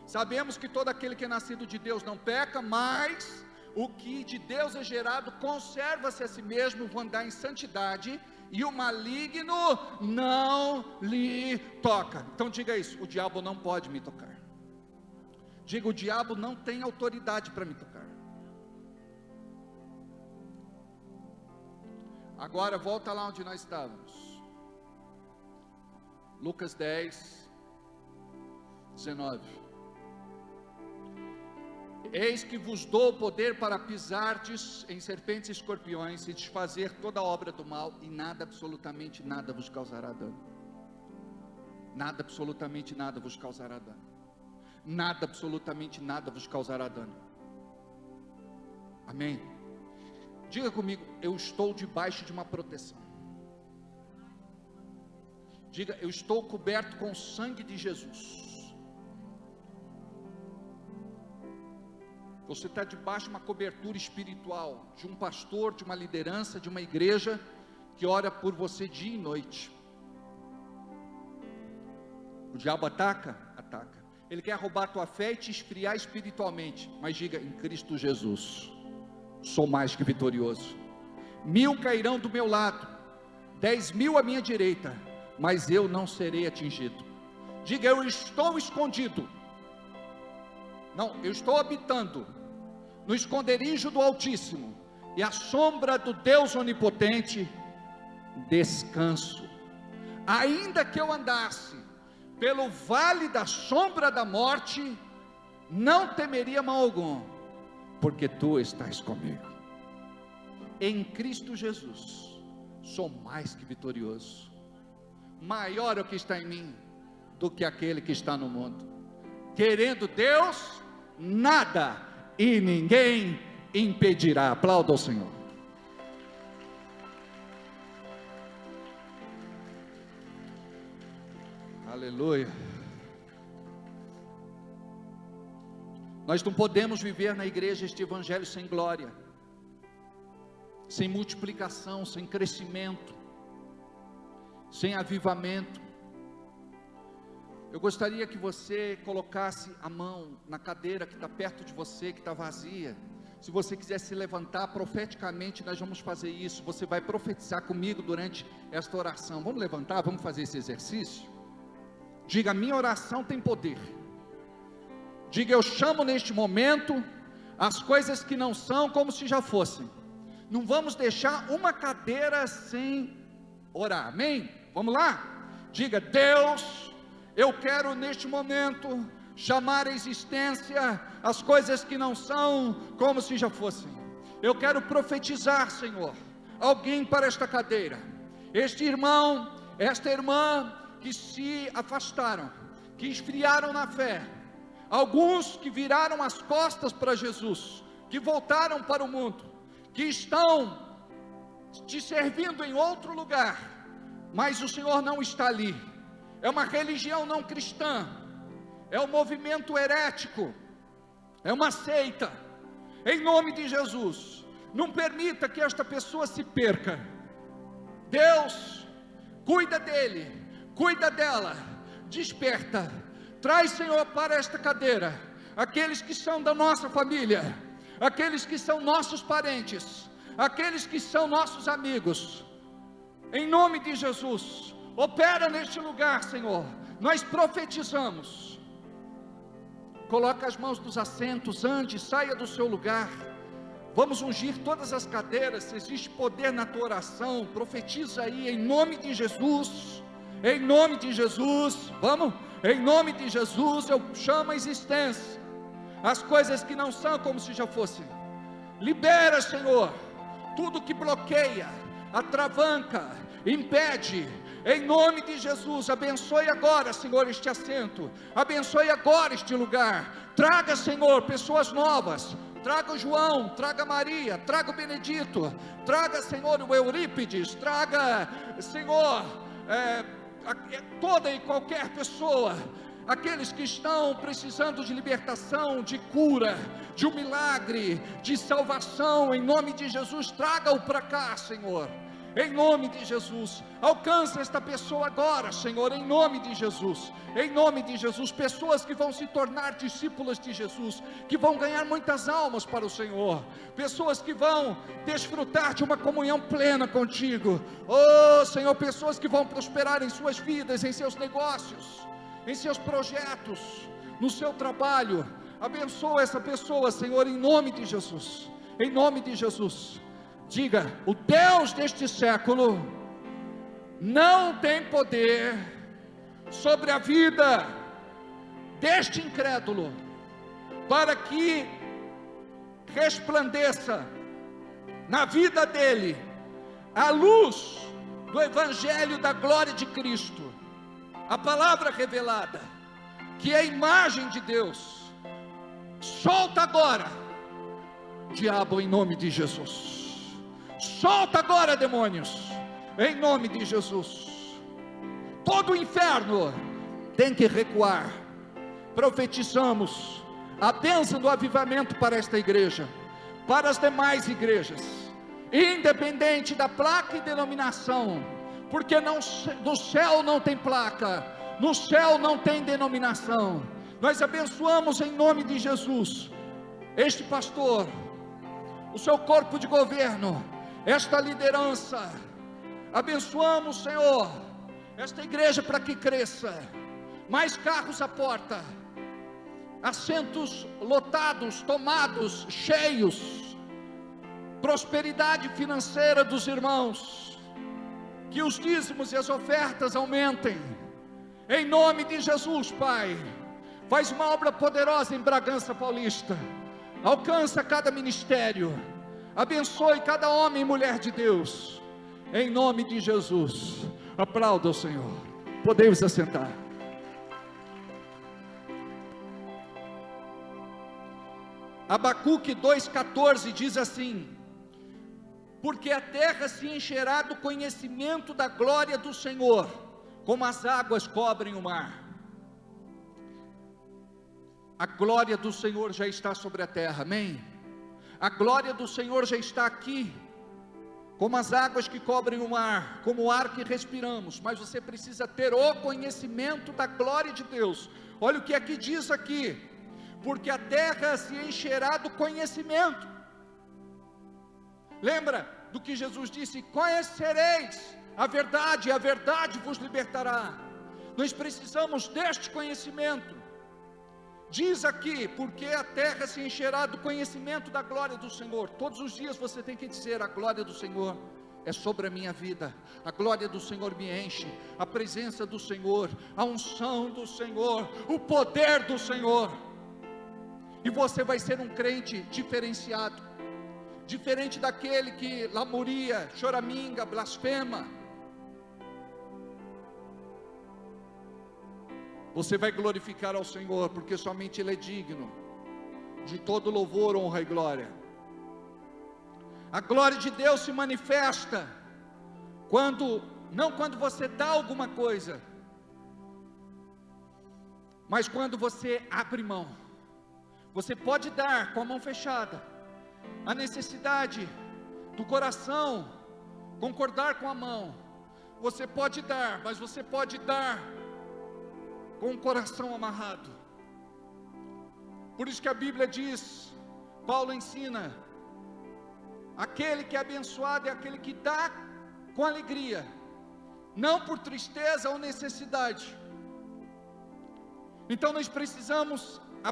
S5: Sabemos que todo aquele que é nascido de Deus não peca, mas o que de Deus é gerado, conserva-se a si mesmo, vão andar em santidade, e o maligno não lhe toca. Então diga isso: o diabo não pode me tocar. Diga: o diabo não tem autoridade para me tocar. Agora volta lá onde nós estávamos. Lucas 10, 19. Eis que vos dou poder para pisardes em serpentes e escorpiões, e desfazer toda a obra do mal, e nada, absolutamente nada vos causará dano. Nada, absolutamente nada vos causará dano. Nada, absolutamente nada vos causará dano. Amém? Diga comigo: eu estou debaixo de uma proteção. Diga: eu estou coberto com o sangue de Jesus. Você está debaixo de uma cobertura espiritual, de um pastor, de uma liderança, de uma igreja, que ora por você dia e noite. O diabo ataca? Ataca. Ele quer roubar a tua fé e te esfriar espiritualmente, mas diga: em Cristo Jesus, sou mais que vitorioso. 1000 cairão do meu lado, 10.000 à minha direita, mas eu não serei atingido. Diga: eu estou escondido. Não, eu estou habitando no esconderijo do Altíssimo, e a sombra do Deus Onipotente descanso. Ainda que eu andasse pelo vale da sombra da morte, não temeria mal algum, porque tu estás comigo. Em Cristo Jesus, sou mais que vitorioso. Maior é o que está em mim do que aquele que está no mundo. Querendo Deus, nada e ninguém impedirá. Aplauda ao Senhor. Aleluia. Nós não podemos viver na igreja este evangelho sem glória, sem multiplicação, sem crescimento, sem avivamento. Eu gostaria que você colocasse a mão na cadeira que está perto de você, que está vazia. Se você quiser se levantar profeticamente, nós vamos fazer isso. Você vai profetizar comigo durante esta oração. Vamos levantar, vamos fazer esse exercício? Diga: minha oração tem poder. Diga: eu chamo neste momento as coisas que não são como se já fossem. Não vamos deixar uma cadeira sem orar, amém? Vamos lá? Diga: Deus, eu quero neste momento chamar à existência as coisas que não são como se já fossem. Eu quero profetizar, Senhor, alguém para esta cadeira, este irmão, esta irmã que se afastaram, que esfriaram na fé, alguns que viraram as costas para Jesus, que voltaram para o mundo, que estão te servindo em outro lugar, mas o Senhor não está ali. É uma religião não cristã, é um movimento herético, é uma seita. Em nome de Jesus, não permita que esta pessoa se perca. Deus, cuida dele, cuida dela, desperta, Traz, Senhor, para esta cadeira aqueles que são da nossa família, aqueles que são nossos parentes, aqueles que são nossos amigos. Em nome de Jesus, opera neste lugar, Senhor. Nós profetizamos. Coloca as mãos nos assentos, ande, saia do seu lugar. Vamos ungir todas as cadeiras. Se existe poder na tua oração, profetiza aí, em nome de Jesus. Em nome de Jesus, vamos? Em nome de Jesus, eu chamo a existência as coisas que não são como se já fossem. Libera, Senhor, tudo que bloqueia, atravanca, impede. Em nome de Jesus, abençoe agora, Senhor, este assento. Abençoe agora este lugar. Traga, Senhor, pessoas novas. Traga o João, traga a Maria, traga o Benedito. Traga, Senhor, o Eurípides. Traga, Senhor, toda e qualquer pessoa, aqueles que estão precisando de libertação, de cura, de um milagre, de salvação, em nome de Jesus, traga-o para cá, Senhor, em nome de Jesus. Alcança esta pessoa agora, Senhor, em nome de Jesus, em nome de Jesus. Pessoas que vão se tornar discípulas de Jesus, que vão ganhar muitas almas para o Senhor, pessoas que vão desfrutar de uma comunhão plena contigo, oh Senhor, pessoas que vão prosperar em suas vidas, em seus negócios, em seus projetos, no seu trabalho. Abençoa essa pessoa, Senhor, em nome de Jesus, em nome de Jesus. Diga: o Deus deste século não tem poder sobre a vida deste incrédulo, para que resplandeça na vida dele a luz do Evangelho da glória de Cristo, a palavra revelada, que é a imagem de Deus. Solta agora, diabo, em nome de Jesus. Solta agora, demônios, em nome de Jesus. Todo o inferno tem que recuar. Profetizamos a bênção do avivamento para esta igreja, para as demais igrejas, independente da placa e denominação, porque no céu não tem placa, no céu não tem denominação. Nós abençoamos em nome de Jesus este pastor, o seu corpo de governo, esta liderança. Abençoamos, Senhor, esta igreja para que cresça, mais carros à porta, assentos lotados, tomados, cheios, prosperidade financeira dos irmãos, que os dízimos e as ofertas aumentem, em nome de Jesus. Pai, faz uma obra poderosa em Bragança Paulista, alcança cada ministério, abençoe cada homem e mulher de Deus, em nome de Jesus. Aplauda o Senhor. Podemos assentar. Abacuque 2,14 diz assim: porque a terra se encherá do conhecimento da glória do Senhor, como as águas cobrem o mar. A glória do Senhor já está sobre a terra, amém? A glória do Senhor já está aqui, como as águas que cobrem o mar, como o ar que respiramos. Mas você precisa ter o conhecimento da glória de Deus. Olha o que aqui diz aqui: porque a terra se encherá do conhecimento. Lembra do que Jesus disse: conhecereis a verdade, e a verdade vos libertará. Nós precisamos deste conhecimento. Diz aqui: porque a terra se encherá do conhecimento da glória do Senhor. Todos os dias você tem que dizer: a glória do Senhor é sobre a minha vida, a glória do Senhor me enche, a presença do Senhor, a unção do Senhor, o poder do Senhor. E você vai ser um crente diferenciado, diferente daquele que lamuria, choraminga, blasfema. Você vai glorificar ao Senhor, porque somente Ele é digno de todo louvor, honra e glória. A glória de Deus se manifesta não quando você dá alguma coisa, mas quando você abre mão. Você pode dar com a mão fechada, a necessidade do coração concordar com a mão. Você pode dar, mas você pode dar com o coração amarrado. Por isso que a Bíblia diz, Paulo ensina, aquele que é abençoado é aquele que dá com alegria, não por tristeza ou necessidade. Então nós precisamos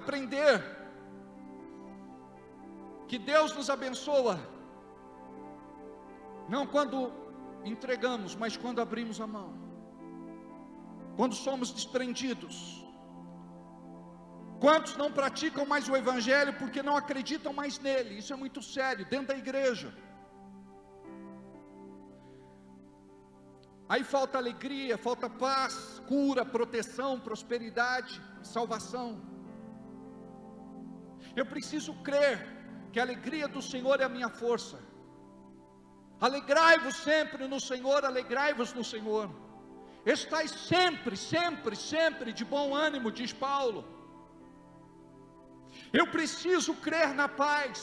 S5: aprender que Deus nos abençoa, não quando entregamos, mas quando abrimos a mão, quando somos desprendidos. Quantos não praticam mais o Evangelho porque não acreditam mais nele? Isso é muito sério, dentro da igreja. Aí falta alegria, falta paz, cura, proteção, prosperidade, salvação. Eu preciso crer que a alegria do Senhor é a minha força. Alegrai-vos sempre no Senhor, alegrai-vos no Senhor. Estais sempre, sempre, sempre de bom ânimo, diz Paulo. Eu preciso crer na paz.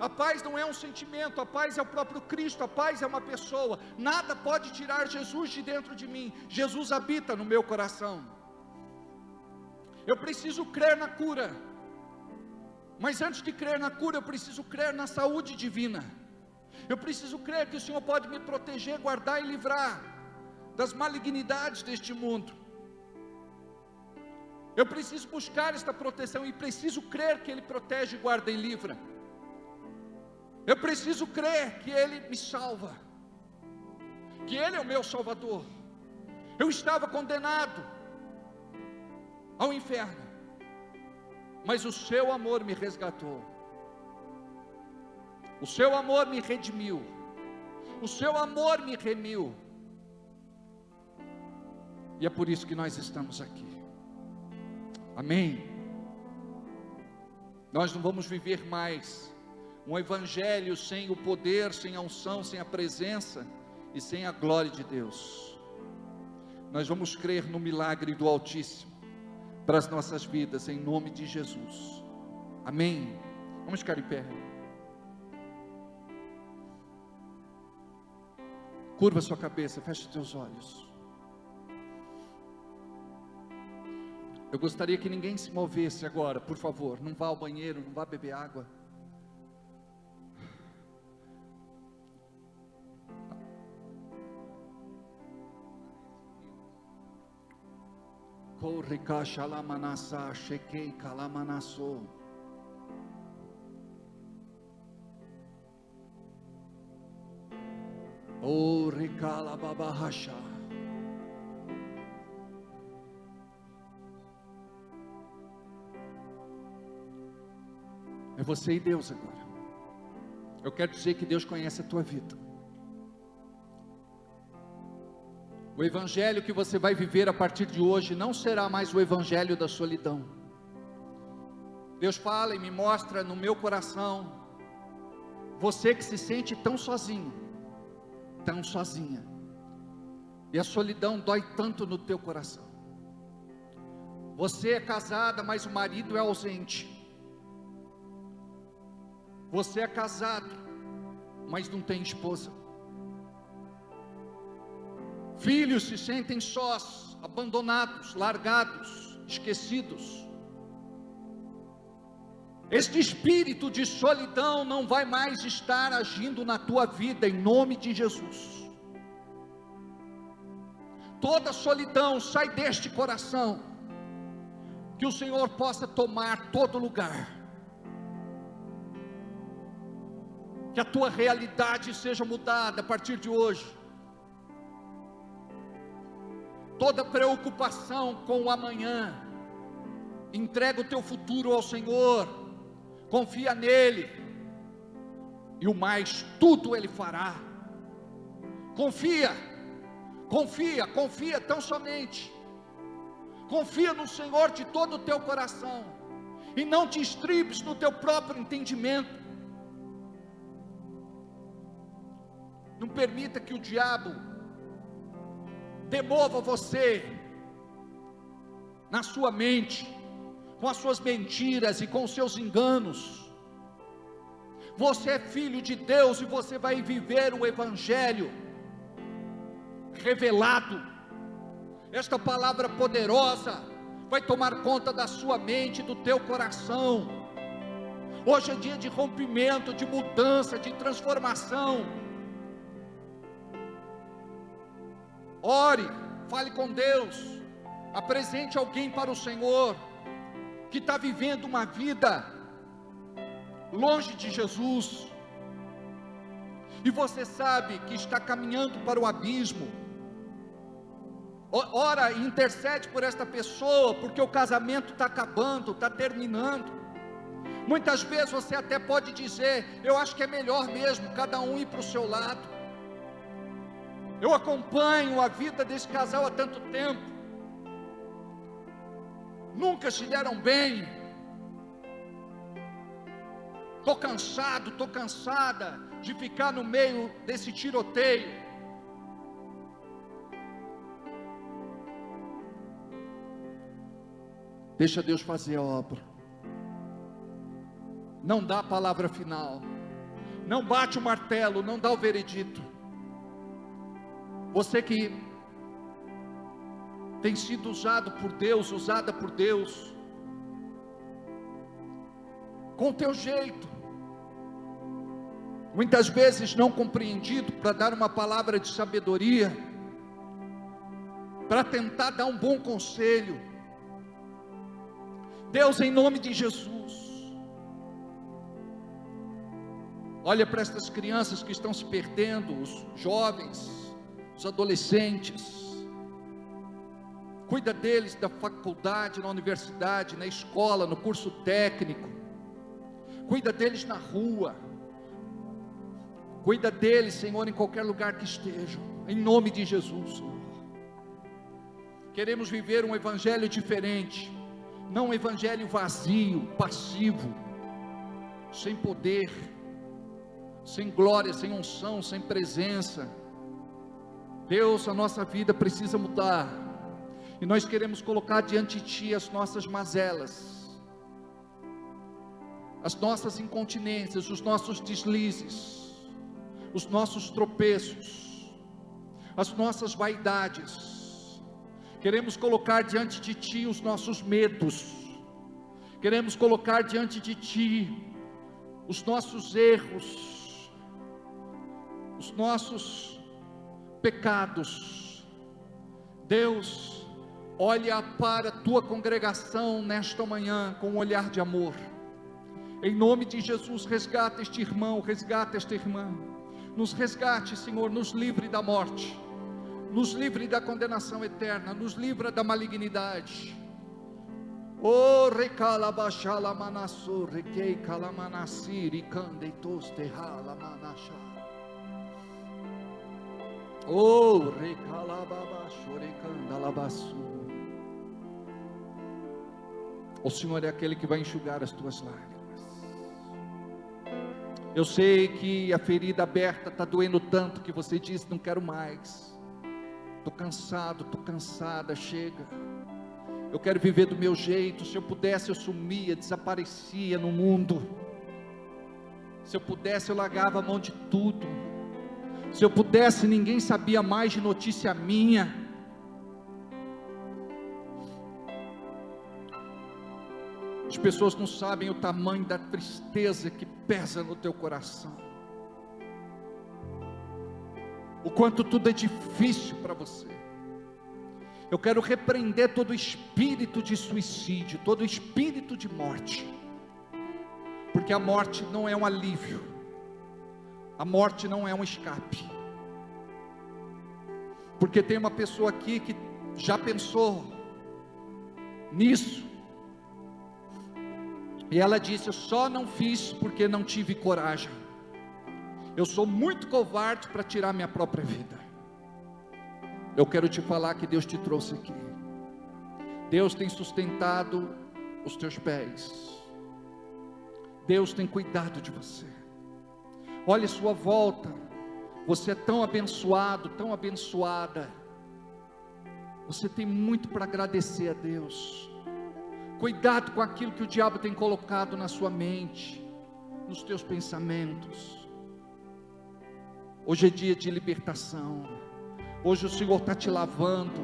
S5: A paz não é um sentimento, a paz é o próprio Cristo, a paz é uma pessoa. Nada pode tirar Jesus de dentro de mim. Jesus habita no meu coração. Eu preciso crer na cura. Mas antes de crer na cura, eu preciso crer na saúde divina. Eu preciso crer que o Senhor pode me proteger, guardar e livrar das malignidades deste mundo. Eu preciso buscar esta proteção e preciso crer que Ele protege, guarda e livra. Eu preciso crer que Ele me salva, que Ele é o meu Salvador. Eu estava condenado ao inferno, mas o seu amor me resgatou, o seu amor me redimiu, o seu amor me remiu, e é por isso que nós estamos aqui. Amém? Nós não vamos viver mais um evangelho sem o poder, sem a unção, sem a presença e sem a glória de Deus. Nós vamos crer no milagre do Altíssimo para as nossas vidas, em nome de Jesus. Amém? Vamos ficar em pé. Curva sua cabeça, feche seus olhos. Eu gostaria que ninguém se movesse agora, por favor. Não vá ao banheiro, não vá beber água. Corre caixa lá manassá, chequei calamanassô. O recala babarracha. É você e Deus agora. Eu quero dizer que Deus conhece a tua vida. O evangelho que você vai viver a partir de hoje não será mais o evangelho da solidão. Deus fala e me mostra no meu coração, você que se sente tão sozinho, tão sozinha, e a solidão dói tanto no teu coração. Você é casada, mas o marido é ausente. Você é casado, mas não tem esposa. Filhos se sentem sós, abandonados, largados, esquecidos. Este espírito de solidão não vai mais estar agindo na tua vida, em nome de Jesus. Toda solidão sai deste coração, que o Senhor possa tomar todo lugar, que a tua realidade seja mudada a partir de hoje. Toda preocupação com o amanhã, entrega o teu futuro ao Senhor, confia nele, e o mais tudo Ele fará. Confia, confia, confia tão somente. Confia no Senhor de todo o teu coração, e não te estribes no teu próprio entendimento. Não permita que o diabo demova você na sua mente, com as suas mentiras e com os seus enganos. Você é filho de Deus e você vai viver o evangelho revelado, esta palavra poderosa, vai tomar conta da sua mente, do teu coração. Hoje é dia de rompimento, de mudança, de transformação. Ore, fale com Deus, apresente alguém para o Senhor, que está vivendo uma vida longe de Jesus, e você sabe que está caminhando para o abismo. Ora e intercede por esta pessoa, porque o casamento está acabando, está terminando. Muitas vezes você até pode dizer: eu acho que é melhor mesmo cada um ir para o seu lado. Eu acompanho a vida desse casal há tanto tempo, nunca se deram bem. Estou cansado, estou cansada de ficar no meio desse tiroteio. Deixa Deus fazer a obra. Não dá a palavra final, não bate o martelo, não dá o veredito. Você que tem sido usado por Deus, usada por Deus, com o teu jeito, muitas vezes não compreendido, para dar uma palavra de sabedoria, para tentar dar um bom conselho. Deus, em nome de Jesus, olha para estas crianças que estão se perdendo, os jovens, os adolescentes, cuida deles da faculdade, na universidade, na escola, no curso técnico, cuida deles na rua, cuida deles, Senhor, em qualquer lugar que estejam, em nome de Jesus, Senhor. Queremos viver um evangelho diferente, não um evangelho vazio, passivo, sem poder, sem glória, sem unção, sem presença. Deus, a nossa vida precisa mudar, e nós queremos colocar diante de Ti as nossas mazelas, as nossas incontinências, os nossos deslizes, os nossos tropeços, as nossas vaidades. Queremos colocar diante de Ti os nossos medos, queremos colocar diante de Ti os nossos erros, os nossos pecados. Deus, olha para a Tua congregação nesta manhã com um olhar de amor. Em nome de Jesus, resgata este irmão, resgata esta irmã. Nos resgate, Senhor, nos livre da morte, nos livre da condenação eterna, nos livra da malignidade. Oh, recalabachala manassur, requei calamanasir e candeitos terrala manachá. Oh, recalababachore-candalabaçu. O Senhor é aquele que vai enxugar as tuas lágrimas. Eu sei que a ferida aberta está doendo tanto que você diz: não quero mais, estou cansado, estou cansada, chega. Eu quero viver do meu jeito. Se eu pudesse, eu sumia, desaparecia no mundo. Se eu pudesse, eu largava a mão de tudo. Se eu pudesse, ninguém sabia mais de notícia minha. As pessoas não sabem o tamanho da tristeza que pesa no teu coração, o quanto tudo é difícil para você. Eu quero repreender todo espírito de suicídio, todo espírito de morte, porque a morte não é um alívio, a morte não é um escape. Porque tem uma pessoa aqui que já pensou nisso, e ela disse: eu só não fiz porque não tive coragem, eu sou muito covarde para tirar minha própria vida. Eu quero te falar que Deus te trouxe aqui, Deus tem sustentado os teus pés, Deus tem cuidado de você. Olhe à sua volta, você é tão abençoado, tão abençoada, você tem muito para agradecer a Deus. Cuidado com aquilo que o diabo tem colocado na sua mente, nos teus pensamentos. Hoje é dia de libertação, hoje o Senhor está te lavando,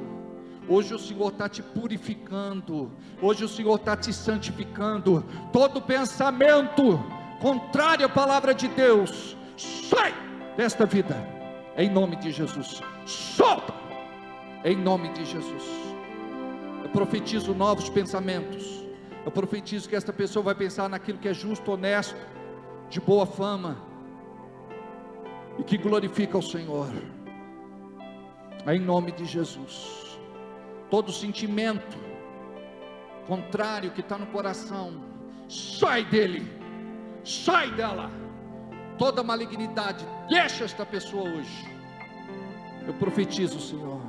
S5: Hoje o Senhor está te purificando, hoje o Senhor está te santificando. Todo pensamento contrário à palavra de Deus, sai desta vida, em nome de Jesus. Solta, em nome de Jesus. Eu profetizo novos pensamentos. Eu profetizo que esta pessoa vai pensar naquilo que é justo, honesto, de boa fama e que glorifica o Senhor, em nome de Jesus. Todo sentimento contrário que está no coração, sai dele, sai dela. Toda malignidade, deixa esta pessoa hoje. Eu profetizo, Senhor,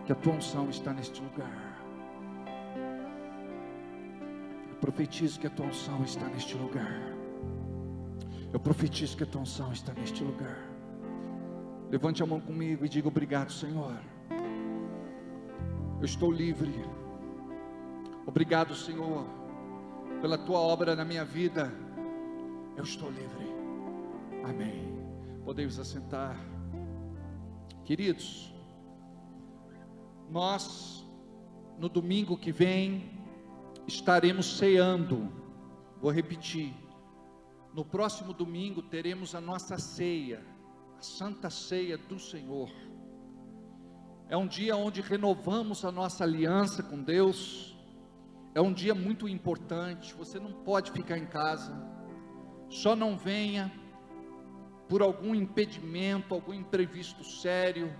S5: que a tua unção está neste lugar. Eu profetizo que a tua unção está neste lugar. Eu profetizo que a tua unção está neste lugar. Levante a mão comigo e diga: obrigado, Senhor. Eu estou livre. Obrigado, Senhor, pela tua obra na minha vida. Eu estou livre. Amém. Podemos assentar. Queridos, nós no domingo que vem estaremos ceando. Vou repetir. No próximo domingo teremos a nossa ceia, a Santa Ceia do Senhor. É um dia onde renovamos a nossa aliança com Deus. É um dia muito importante. Você não pode ficar em casa. Só não venha por algum impedimento, algum imprevisto sério,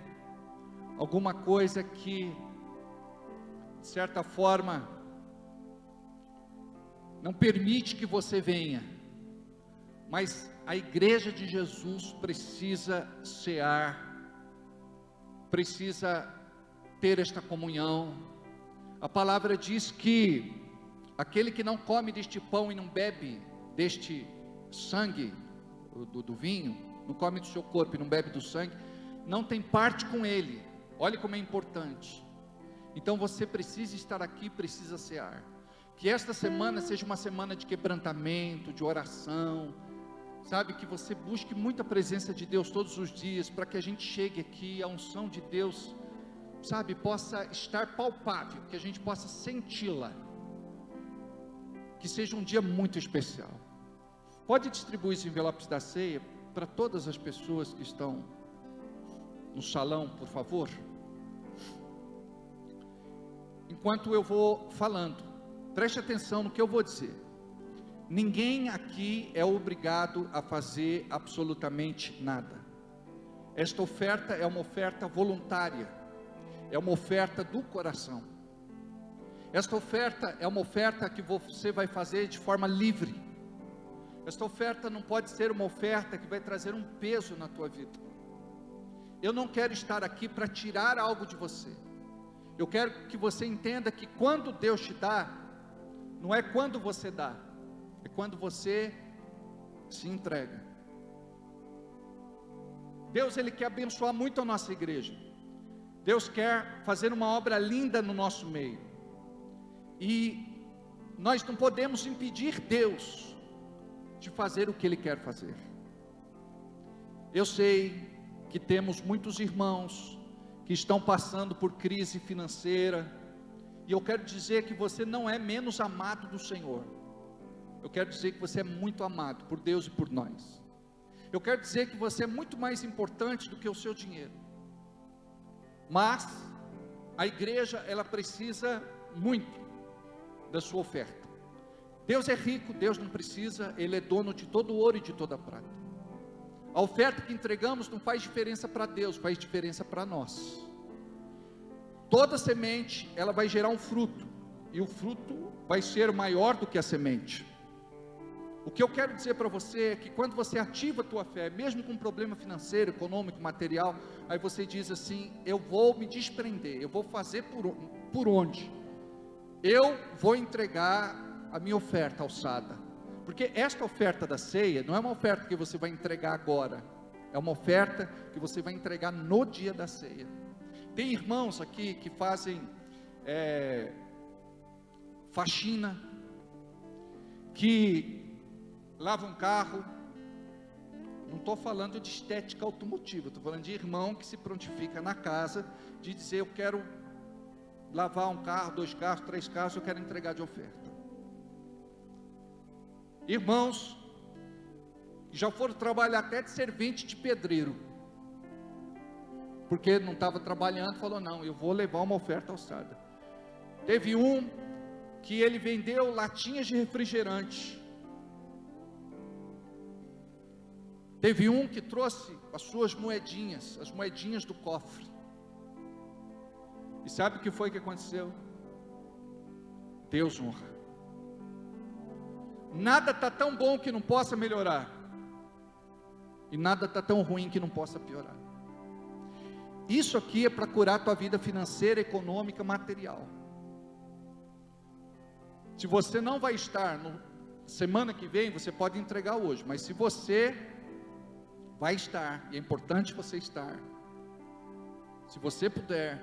S5: alguma coisa que, de certa forma, não permite que você venha. Mas a igreja de Jesus precisa cear, precisa ter esta comunhão. A palavra diz que aquele que não come deste pão e não bebe deste sangue, do vinho, não come do seu corpo e não bebe do sangue, não tem parte com ele. Olha como é importante. Então você precisa estar aqui, precisa cear. Que esta semana seja uma semana de quebrantamento, de oração, sabe, que você busque muita presença de Deus todos os dias, para que a gente chegue aqui, a unção de Deus, sabe, possa estar palpável, que a gente possa senti-la, que seja um dia muito especial. Pode distribuir os envelopes da ceia para todas as pessoas que estão no salão, por favor. Enquanto eu vou falando, preste atenção no que eu vou dizer. Ninguém aqui é obrigado a fazer absolutamente nada. Esta oferta é uma oferta voluntária, é uma oferta do coração. Esta oferta é uma oferta que você vai fazer de forma livre. Esta oferta não pode ser uma oferta que vai trazer um peso na tua vida. Eu não quero estar aqui para tirar algo de você. Eu quero que você entenda que quando Deus te dá, não é quando você dá, é quando você se entrega. Deus, Ele quer abençoar muito a nossa igreja. Deus quer fazer uma obra linda no nosso meio. E nós não podemos impedir Deus de fazer o que Ele quer fazer. Eu sei que temos muitos irmãos que estão passando por crise financeira, e eu quero dizer que você não é menos amado do Senhor. Eu quero dizer que você é muito amado por Deus e por nós. Eu quero dizer que você é muito mais importante do que o seu dinheiro. Mas a igreja, ela precisa muito da sua oferta. Deus é rico, Deus não precisa, Ele é dono de todo o ouro e de toda a prata. A oferta que entregamos não faz diferença para Deus, faz diferença para nós. Toda semente, ela vai gerar um fruto, e o fruto vai ser maior do que a semente. O que eu quero dizer para você é que quando você ativa a tua fé, mesmo com um problema financeiro, econômico, material, aí você diz assim: eu vou me desprender, eu vou fazer por onde? Eu vou entregar a minha oferta alçada, porque esta oferta da ceia, não é uma oferta que você vai entregar agora, é uma oferta que você vai entregar no dia da ceia. Tem irmãos aqui que fazem faxina, que lavam carro. Não estou falando de estética automotiva, estou falando de irmão que se prontifica na casa, de dizer: eu quero lavar um carro, 2 carros, 3 carros, eu quero entregar de oferta. Irmãos, já foram trabalhar até de servente de pedreiro, porque não estava trabalhando, falou, não, eu vou levar uma oferta alçada. Teve um que ele vendeu latinhas de refrigerante. Teve um que trouxe as suas moedinhas, as moedinhas do cofre. E sabe o que foi que aconteceu? Deus honra. Nada está tão bom que não possa melhorar, e nada está tão ruim que não possa piorar. Isso aqui é para curar a tua vida financeira, econômica, material. Se você não vai estar semana que vem, você pode entregar hoje, mas se você vai estar, e é importante você estar, se você puder,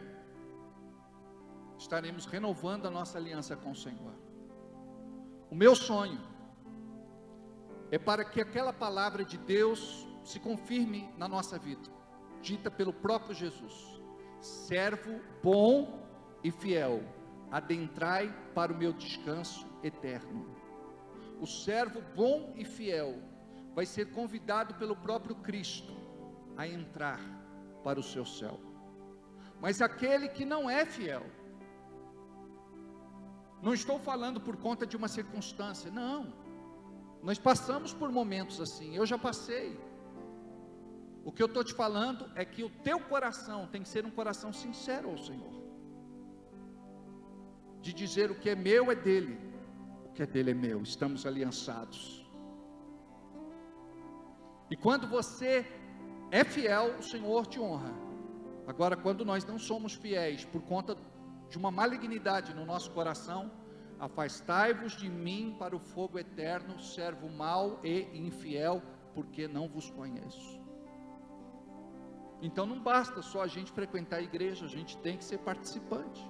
S5: estaremos renovando a nossa aliança com o Senhor. O meu sonho é para que aquela palavra de Deus se confirme na nossa vida, dita pelo próprio Jesus: servo bom e fiel, adentrai para o meu descanso eterno. O servo bom e fiel vai ser convidado pelo próprio Cristo a entrar para o seu céu. Mas aquele que não é fiel, não estou falando por conta de uma circunstância, não, nós passamos por momentos assim, eu já passei. O que eu estou te falando é que o teu coração tem que ser um coração sincero ao Senhor, de dizer: o que é meu é dele, o que é dele é meu, estamos aliançados. E quando você é fiel, o Senhor te honra. Agora, quando nós não somos fiéis, por conta de uma malignidade no nosso coração, afastai-vos de mim para o fogo eterno, servo mau e infiel, porque não vos conheço. Então não basta só a gente frequentar a igreja, a gente tem que ser participante.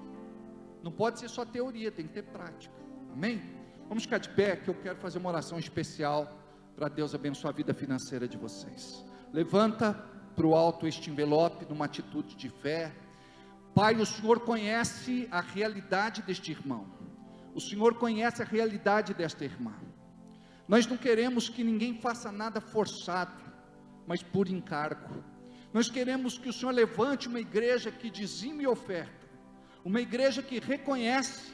S5: Não pode ser só teoria, tem que ter prática. Amém? Vamos ficar de pé, que eu quero fazer uma oração especial para Deus abençoar a vida financeira de vocês. Levanta para o alto este envelope numa atitude de fé. Pai, o Senhor conhece a realidade deste irmão, o Senhor conhece a realidade desta irmã. Nós não queremos que ninguém faça nada forçado, mas por encargo. Nós queremos que o Senhor levante uma igreja que dizime e oferta, uma igreja que reconhece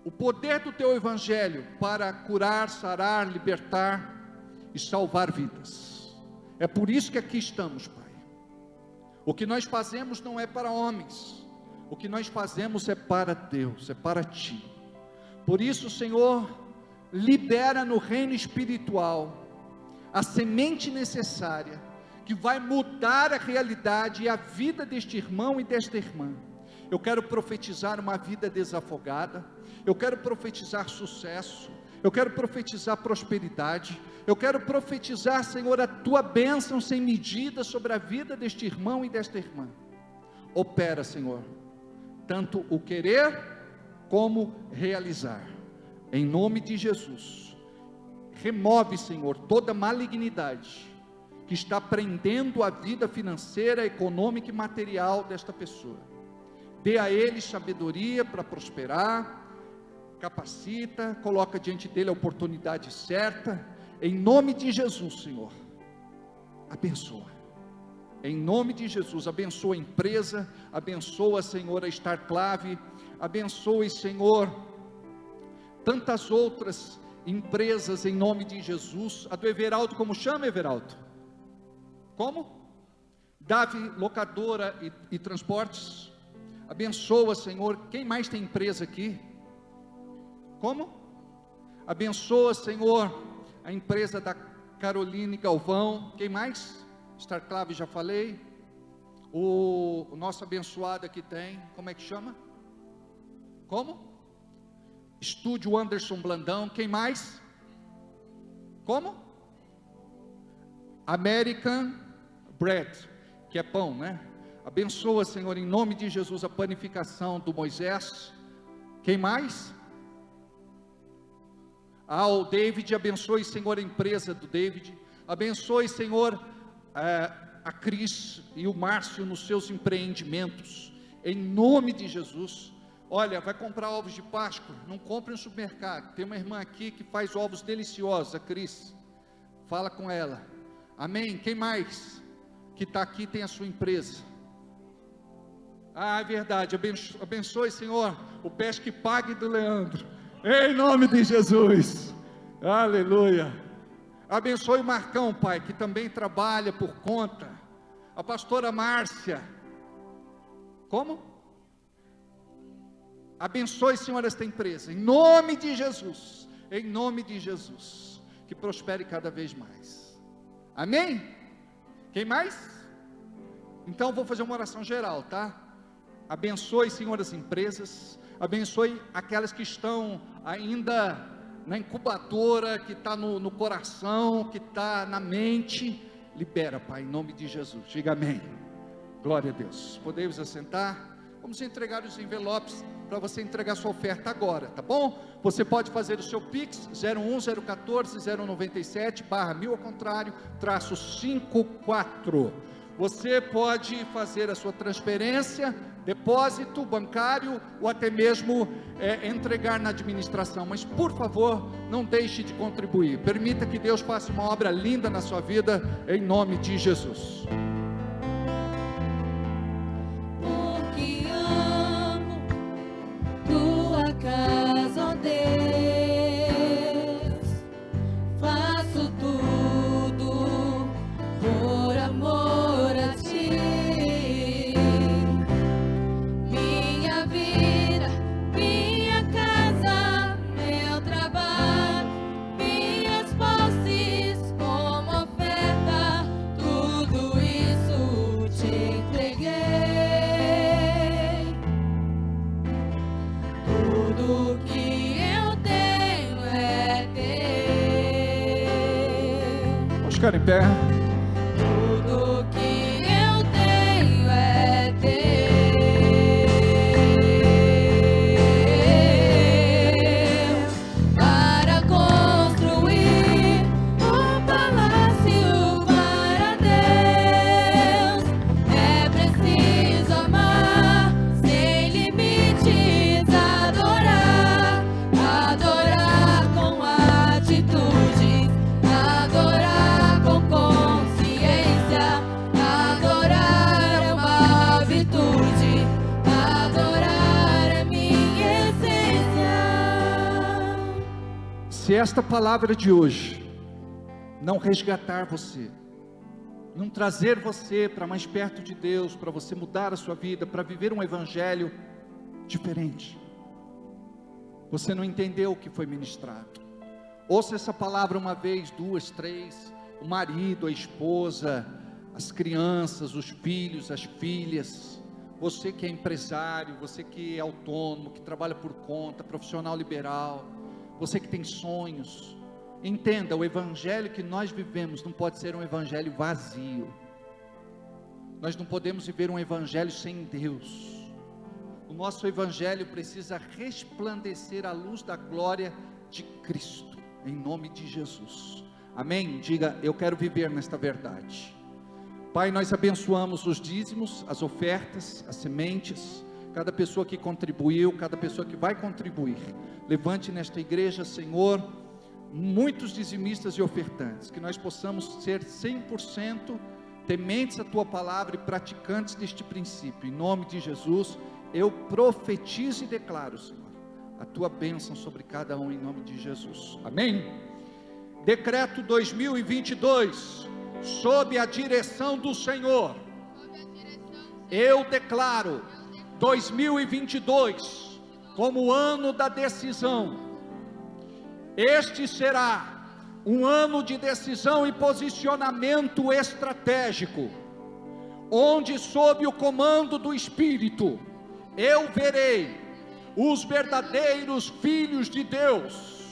S5: o poder do teu evangelho para curar, sarar, libertar e salvar vidas. É por isso que aqui estamos, Pai. O que nós fazemos não é para homens, o que nós fazemos é para Deus, é para Ti. Por isso, Senhor, libera no reino espiritual a semente necessária, que vai mudar a realidade e a vida deste irmão e desta irmã. Eu quero profetizar uma vida desafogada, eu quero profetizar sucesso, eu quero profetizar prosperidade, eu quero profetizar, Senhor, a Tua bênção sem medida sobre a vida deste irmão e desta irmã. Opera, Senhor, tanto o querer como realizar, em nome de Jesus. Remove, Senhor, toda malignidade que está prendendo a vida financeira, econômica e material desta pessoa. Dê a ele sabedoria para prosperar, capacita, coloca diante dele a oportunidade certa, em nome de Jesus, Senhor, abençoa, em nome de Jesus, abençoa a empresa, abençoa, Senhor, a Starclave, abençoe, Senhor, tantas outras empresas, em nome de Jesus. A do Everaldo, como chama, Everaldo? Como? Davi Locadora e Transportes, abençoa, Senhor. Quem mais tem empresa aqui? Como? Abençoa, Senhor, a empresa da Caroline Galvão. Quem mais? Starclave, já falei. O nosso abençoado aqui tem, como é que chama? Como? Estúdio Anderson Blandão. Quem mais? Como? American Bread, que é pão, né? Abençoa, Senhor, em nome de Jesus, a panificação do Moisés. Quem mais? O David, abençoe, Senhor, a empresa do David. Abençoe, Senhor, a Cris e o Márcio nos seus empreendimentos, em nome de Jesus. Olha, vai comprar ovos de Páscoa, não compre no supermercado. Tem uma irmã aqui que faz ovos deliciosos, a Cris. Fala com ela. Amém? Quem mais que está aqui tem a sua empresa? Ah, é verdade. Abençoe, Senhor, o Pesque Pague do Leandro, em nome de Jesus. Aleluia. Abençoe o Marcão, Pai, que também trabalha por conta. A pastora Márcia. Como? Abençoe, Senhor, esta empresa, em nome de Jesus, em nome de Jesus, que prospere cada vez mais. Amém? Quem mais? Então vou fazer uma oração geral, tá? Abençoe, Senhor, as empresas, abençoe aquelas que estão ainda na incubadora, que está no coração, que está na mente. Libera, Pai, em nome de Jesus. Diga amém. Glória a Deus. Podemos assentar? Vamos entregar os envelopes para você entregar sua oferta agora, tá bom? Você pode fazer o seu Pix 01014-097/1000 ao contrário, -54. Você pode fazer a sua transferência, depósito bancário ou até mesmo entregar na administração, mas por favor, não deixe de contribuir. Permita que Deus faça uma obra linda na sua vida, em nome de Jesus.
S3: Casa, ó Deus, faço tudo por amor a Ti. Minha vida, minha casa, meu trabalho, minhas posses como oferta, tudo isso Te entreguei. Tudo que eu tenho é Teu.
S5: Vamos ficar em pé.
S3: Tudo que eu tenho é Teu. Para construir um palácio para Deus, é preciso amar sem limites, adorar com atitude, adorar com consciência, adorar é uma virtude, adorar é minha essência.
S5: Se esta palavra de hoje não resgatar você, não trazer você para mais perto de Deus, para você mudar a sua vida, para viver um evangelho diferente, você não entendeu o que foi ministrado. Ouça essa palavra uma vez, duas, três, o marido, a esposa, as crianças, os filhos, as filhas, você que é empresário, você que é autônomo, que trabalha por conta, profissional liberal, você que tem sonhos, entenda, o evangelho que nós vivemos não pode ser um evangelho vazio. Nós não podemos viver um evangelho sem Deus. O nosso evangelho precisa resplandecer a luz da glória de Cristo, em nome de Jesus. Amém? Diga, eu quero viver nesta verdade. Pai, nós abençoamos os dízimos, as ofertas, as sementes, cada pessoa que contribuiu, cada pessoa que vai contribuir. Levante nesta igreja, Senhor, muitos dizimistas e ofertantes, que nós possamos ser 100% tementes à Tua palavra e praticantes deste princípio. Em nome de Jesus, eu profetizo e declaro, Senhor, a Tua bênção sobre cada um, em nome de Jesus. Amém? Decreto 2022, sob a direção do Senhor, eu declaro 2022 como ano da decisão. Este será um ano de decisão e posicionamento estratégico, onde sob o comando do Espírito, eu verei os verdadeiros filhos de Deus,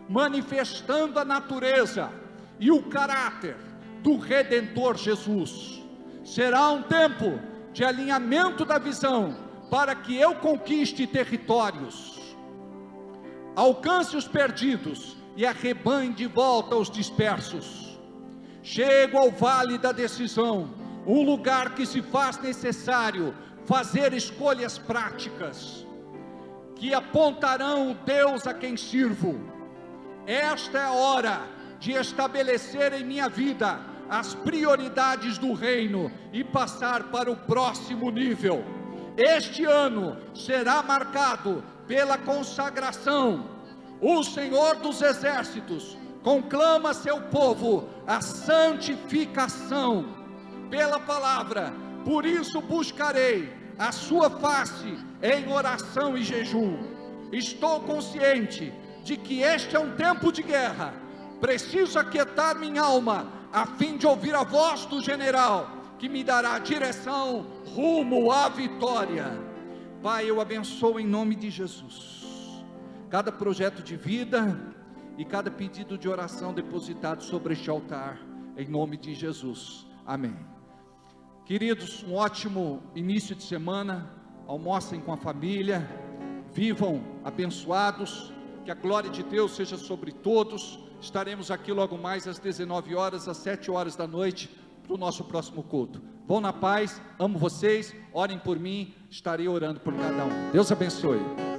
S5: manifestando a natureza e o caráter do Redentor Jesus. Será um tempo de alinhamento da visão, para que eu conquiste territórios, alcance os perdidos e arrebanhe de volta os dispersos. Chego ao vale da decisão, um lugar que se faz necessário fazer escolhas práticas, que apontarão o Deus a quem sirvo. Esta é a hora de estabelecer em minha vida as prioridades do reino e passar para o próximo nível. Este ano será marcado pela consagração. O Senhor dos Exércitos conclama seu povo a santificação pela palavra. Por isso buscarei a sua face em oração e jejum. Estou consciente de que este é um tempo de guerra. Preciso aquietar minha alma a fim de ouvir a voz do general, que me dará direção rumo à vitória. Pai, eu abençoo em nome de Jesus cada projeto de vida e cada pedido de oração depositado sobre este altar, em nome de Jesus, amém. Queridos, um ótimo início de semana, almocem com a família, vivam abençoados, que a glória de Deus seja sobre todos. Estaremos aqui logo mais às 19 horas, às 7 horas da noite, para o nosso próximo culto. Vão na paz, amo vocês, orem por mim, estarei orando por cada um. Deus abençoe.